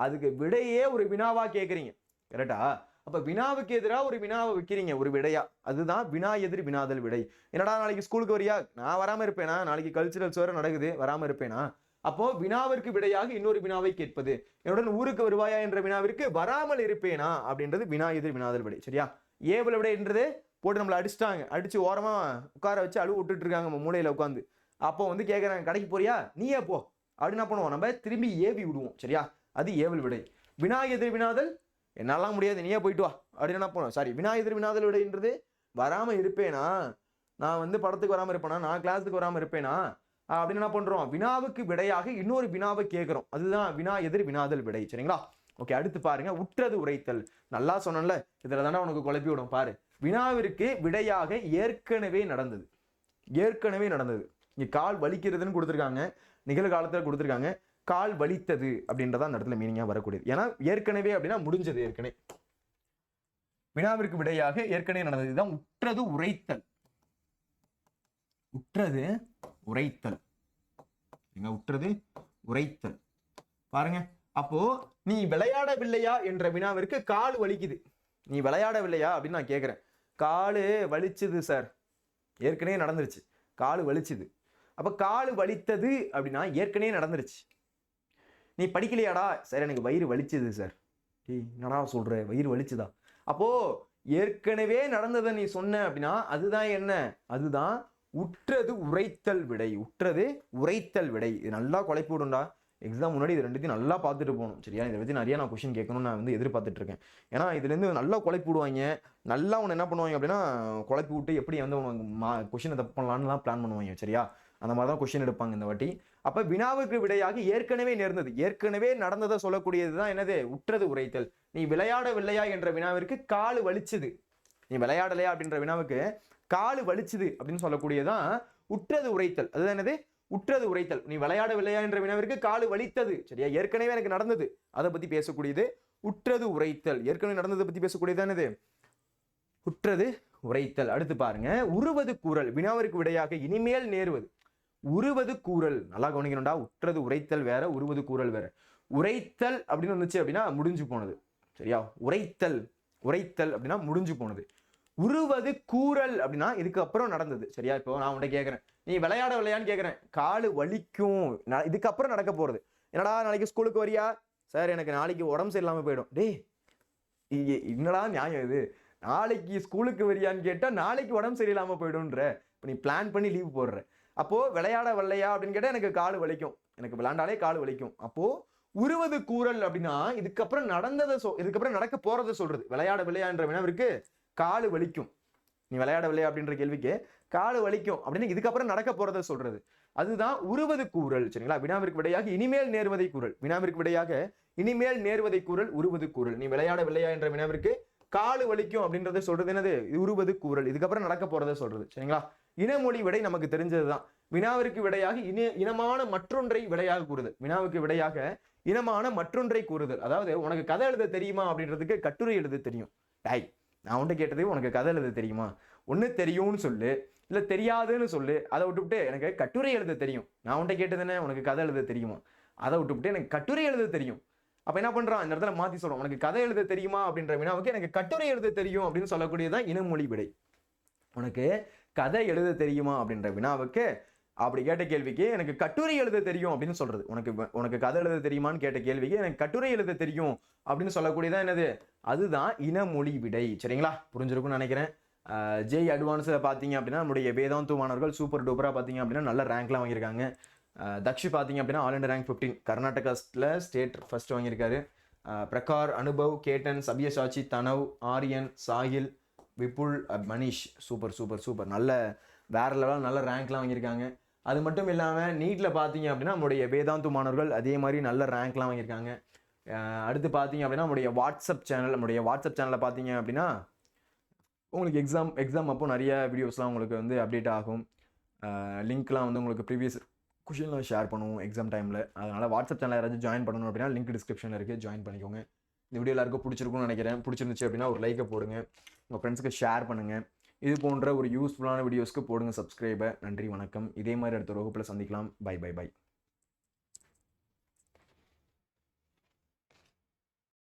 அதுக்கு விடையே ஒரு வினாவா கேட்குறீங்க. கரெக்டா? அப்ப வினாவுக்கு எதிராக ஒரு வினாவை வைக்கிறீங்க, ஒரு விடையா. அதுதான் வினா எதிர் வினாதல் விடை. என்னடா நாளைக்கு ஸ்கூலுக்கு வரியா, நான் வராம இருப்பேனா, நாளைக்கு கல்ச்சுரல்ஸ் வேற நடக்குது, வராம இருப்பேனா. அப்போ வினாவிற்கு விடையாக இன்னொரு வினாவை கேட்பது. என்னுடன் ஊருக்கு வருவாயா என்ற வினாவிற்கு வராமல் இருப்பேனா அப்படின்றது வினா எதிர் வினாதல் விடை. சரியா? ஏவல் விடைன்றது போட்டு நம்மளை அடிச்சிட்டாங்க, அடிச்சு ஓரமா உட்கார வச்சு அழுவு விட்டுட்டு இருக்காங்க நம்ம மூளையில உட்காந்து. அப்போ வந்து கேட்குறாங்க, கடைக்கு போறியா, நீயே போ அப்படின்னு என்ன பண்ணுவோம், நம்ம திரும்பி ஏவி விடுவோம். சரியா? அது ஏவல் விடை. வினா எதிர் வினாதல், என்னாலாம் முடியாது நீயே போயிட்டு வா அப்படின்னு என்ன பண்ணுவோம். சாரி, வினா எதிர் வினாதல் விடைன்றது வராம இருப்பேனா, நான் வந்து படத்துக்கு வராமல் இருப்பேனா, நான் கிளாஸுக்கு வராமல் இருப்பேனா அப்படின்னு என்ன பண்றோம், வினாவுக்கு விடையாக இன்னொரு வினாவை கேட்கிறோம். அதுதான் வினா எதிர் வினாதல் விடை. சரிங்களா? ஓகே, அடுத்து பாருங்க, உற்றது உரைத்தல். நல்லா சொன்னேன்ல, இதுல தானே உனக்கு குழப்பி விடும் பாரு. வினாவிற்கு விடையாக ஏற்கனவே நடந்தது, ஏற்கனவே நடந்தது. இங்க கால் வலிக்கிறதுன்னு கொடுத்துருக்காங்க, நிகழ்காலத்துல கொடுத்துருக்காங்க. கால் வலித்தது அப்படின்றத அந்த இடத்துல மீனிங்கா வரக்கூடியது. ஏன்னா ஏற்கனவே அப்படின்னா முடிஞ்சது, ஏற்கனவே. வினாவிற்கு விடையாக ஏற்கனவே நடந்தது. இதுதான் உற்றது உரைத்தல். உற்றது உரைத்தல். உற்றது உரைத்தல் பாருங்க. அப்போ நீ விளையாடவில்லையா என்ற வினாவிற்கு கால் வலிக்குது. நீ விளையாடவில்லையா அப்படின்னு நான் கேட்கிறேன். காலு வலிச்சுது சார், ஏற்கனவே நடந்துருச்சு. காலு வலிச்சுது. அப்ப காலு வலித்தது அப்படின்னா ஏற்கனவே நடந்துருச்சு. நீ படிக்கலையாடா சார், எனக்கு வயிறு வலிச்சுது சார். என்னடா சொல்ற, வயிறு வலிச்சுதா? அப்போ ஏற்கனவே நடந்ததை நீ சொன்ன அப்படின்னா அதுதான் என்ன, அதுதான் உற்றது உரைத்தல் விடை. உற்றது உரைத்தல் விடை. இது நல்லா குழப்பி விடும்டா. எக்ஸாம் முன்னாடி இது ரெண்டுத்தையும் நல்லா பார்த்துட்டு போகணும். சரியா? இதை பற்றி நிறைய நான் கொஸ்டின் கேட்கணும்னு நான் வந்து எதிர்பார்த்துட்டு இருக்கேன். ஏன்னா இதுலேருந்து நல்லா குழப்பி விடுவாங்க. நல்லா உன்னை என்ன பண்ணுவாங்க அப்படின்னா குழப்பி விட்டு எப்படி வந்து உனக்கு கொஸ்டினை தப்பு பண்ணலான்லாம் பிளான் பண்ணுவாங்க. சரியா? அந்த மாதிரி தான் கொஸ்டின் எடுப்பாங்க இந்த வாட்டி. அப்போ வினாவுக்கு விடையாக ஏற்கனவே நேர்ந்தது, ஏற்கனவே நடந்ததை சொல்லக்கூடியது தான் என்னது, உற்றது உரைத்தல். நீ விளையாடவில்லையா என்ற வினாவிற்கு காலு வலிச்சுது. நீ விளையாடலையா அப்படின்ற வினாவுக்கு காலு வலிச்சுது அப்படின்னு சொல்லக்கூடியதான் உற்றது உரைத்தல். அதுதான் என்னது, உற்றது உரைத்தல். நீ விளையாடவில்லையா என்ற வினாவிற்கு காலு வலித்தது. சரியா? ஏற்கனவே எனக்கு நடந்தது, அதை பத்தி பேசக்கூடியது உற்றது உரைத்தல். ஏற்கனவே நடந்ததை பத்தி பேசக்கூடியது என்னது, உற்றது உரைத்தல். அடுத்து பாருங்க, உருவது கூறல். வினாவிற்கு விடையாக இனிமேல் நேருவது. உருவது கூறல். நல்லா கவனிக்கணும்டா. உற்றது உரைத்தல் வேற, உருவது கூறல் வேற. உரைத்தல் அப்படின்னு வந்துச்சு அப்படின்னா முடிஞ்சு போனது. சரியா? உரைத்தல், உரைத்தல் அப்படின்னா முடிஞ்சு போனது. உருவது கூறல் அப்படின்னா இதுக்கு அப்புறம் நடந்தது. சரியா? இப்போ நான் உன்கிட்ட கேட்கறேன், நீ விளையாட விளையான்னு கேட்கறேன். காலு வலிக்கும், இதுக்கப்புறம் நடக்க போறது. என்னடா நாளைக்கு ஸ்கூலுக்கு வரியா சார், எனக்கு நாளைக்கு உடம்பு சரியில்லாம போயிடும். டேய், என்னடா நியாயம் இது? நாளைக்கு ஸ்கூலுக்கு வரியான்னு கேட்டா நாளைக்கு உடம்பு சரியில்லாம போயிடும்ன்ற. இப்போ நீ பிளான் பண்ணி லீவ் போடுற. அப்போ விளையாட வரலையா அப்படின்னு கேட்டா எனக்கு காலு வலிக்கும், எனக்கு விளையாண்டாலே காலு வலிக்கும். அப்போ உருவது கூறல் அப்படின்னா இதுக்கப்புறம் நடந்ததை இதுக்கப்புறம் நடக்க போறதை சொல்றது. விளையாட விளையா என்ற வினாவிற்கு காலு வலிக்கும். நீ விளையாடவில்லையா அப்படின்ற கேள்விக்கு காலு வலிக்கும் அப்படின்னு இதுக்கப்புறம் நடக்க போறதை சொல்றது. அதுதான் உருவது கூறல். சரிங்களா? வினாவிற்கு விடையாக இனிமேல் நேர்வதை கூறல். வினாவிற்கு விடையாக இனிமேல் நேர்வதை கூறல் உருவது கூறல். நீ விளையாடவில்லையா என்ற வினாவிற்கு காலு வலிக்கும் அப்படின்றத சொல்றது என்னது, உருவது கூறல். இதுக்கப்புறம் நடக்க போறதை சொல்றது. சரிங்களா? இனமொழி விடை நமக்கு தெரிஞ்சதுதான். வினாவிற்கு விடையாக இனமான மற்றொன்றை விடையாக கூறுதல். வினாவுக்கு விடையாக இனமான மற்றொன்றை கூறுதல். அதாவது உனக்கு கதை எழுத தெரியுமா அப்படின்றதுக்கு கட்டுரை எழுத தெரியும். டாய், நான் உன்ட்ட கேட்டதே உனக்கு கதை எழுத தெரியுமா? ஒன்று தெரியும்னு சொல்லு, இல்லை தெரியாதுன்னு சொல்லு. அதை விட்டுவிட்டு எனக்கு கட்டுரை எழுத தெரியும். நான் உன்ட்ட கேட்டது என்ன, உனக்கு கதை எழுத தெரியுமா? அதை விட்டுவிட்டு எனக்கு கட்டுரை எழுத தெரியும். அப்போ என்ன பண்ணுறான், இந்த இடத்துல மாற்றி சொல்கிறோம். உனக்கு கதை எழுத தெரியுமா அப்படின்ற வினாவுக்கு எனக்கு கட்டுரை எழுத தெரியும் அப்படின்னு சொல்லக்கூடியதான் இனமொழி விடை. உனக்கு கதை எழுத தெரியுமா அப்படின்ற வினாவுக்கு அப்படி கேட்ட கேள்விக்கு எனக்கு கட்டுரை எழுத தெரியும் அப்படின்னு சொல்றது. உனக்கு கதை எழுத தெரியுமான்னு கேட்ட கேள்விக்கு எனக்கு கட்டுரை எழுத தெரியும் அப்படின்னு சொல்லக்கூடியதான் என்னது, அதுதான் இனமொழி விடை. சரிங்களா? புரிஞ்சிருக்கும்னு நினைக்கிறேன். ஜெய் அட்வான்ஸில் பார்த்தீங்க அப்படின்னா நம்முடைய வேதாந்து மாணவர்கள் சூப்பர் டூப்பராக பார்த்தீங்க அப்படின்னா நல்ல ரேங்க்லாம் வாங்கியிருக்காங்க. தக்ஷி பார்த்தீங்க அப்படின்னா ஆல் இண்டியா ரேங்க் 15, கர்நாடகாவில் ஸ்டேட் ஃபர்ஸ்ட் வாங்கியிருக்காரு. Prakhar, Anubhav, Ketan, Sabyasachi, Tanav, Aryan, Sahil, Vipul, Manish super super super நல்ல வேற லெவல் நல்ல ரேங்க்லாம் வாங்கியிருக்காங்க. அது மட்டும் இல்லாமல் நீட்டில் பார்த்தீங்க அப்படின்னா நம்முடைய வேதாந்து மாணவர்கள் அதே மாதிரி நல்ல ரேங்க்லாம் வாங்கியிருக்காங்க. அடுத்து பார்த்தீங்க அப்படின்னா நம்முடைய வாட்ஸ்அப் சேனலில் பார்த்தீங்க அப்படின்னா உங்களுக்கு எக்ஸாம் அப்போ நிறைய வீடியோஸ்லாம் உங்களுக்கு வந்து அப்டேட் ஆகும். லிங்க்லாம் வந்து உங்களுக்கு ப்ரீவியஸ் கொஷின்லாம் ஷேர் பண்ணுவோம் எக்ஸாம் டைமில். அதனால் வாட்ஸ்அப் சேனல் யாராச்சும் ஜாயின் பண்ணணும் அப்படின்னா லிங்க் டிஸ்கிரிப்ஷனில் இருக்குது, ஜாயின் பண்ணிக்கோங்க. இந்த வீடியோ எல்லாருக்கும் பிடிச்சிருக்கும்னு நினைக்கிறேன். பிடிச்சிருந்துச்சு அப்படின்னா ஒரு லைக்கை போடுங்க, உங்கள் ஃப்ரெண்ட்ஸுக்கு ஷேர் பண்ணுங்கள். இது போன்ற ஒரு யூஸ்ஃபுல்லான வீடியோஸ்க்கு போடுங்க சப்ஸ்கிரைபை. நன்றி, வணக்கம். இதே மாதிரி அடுத்த வகுப்பில் சந்திக்கலாம். Bye bye by.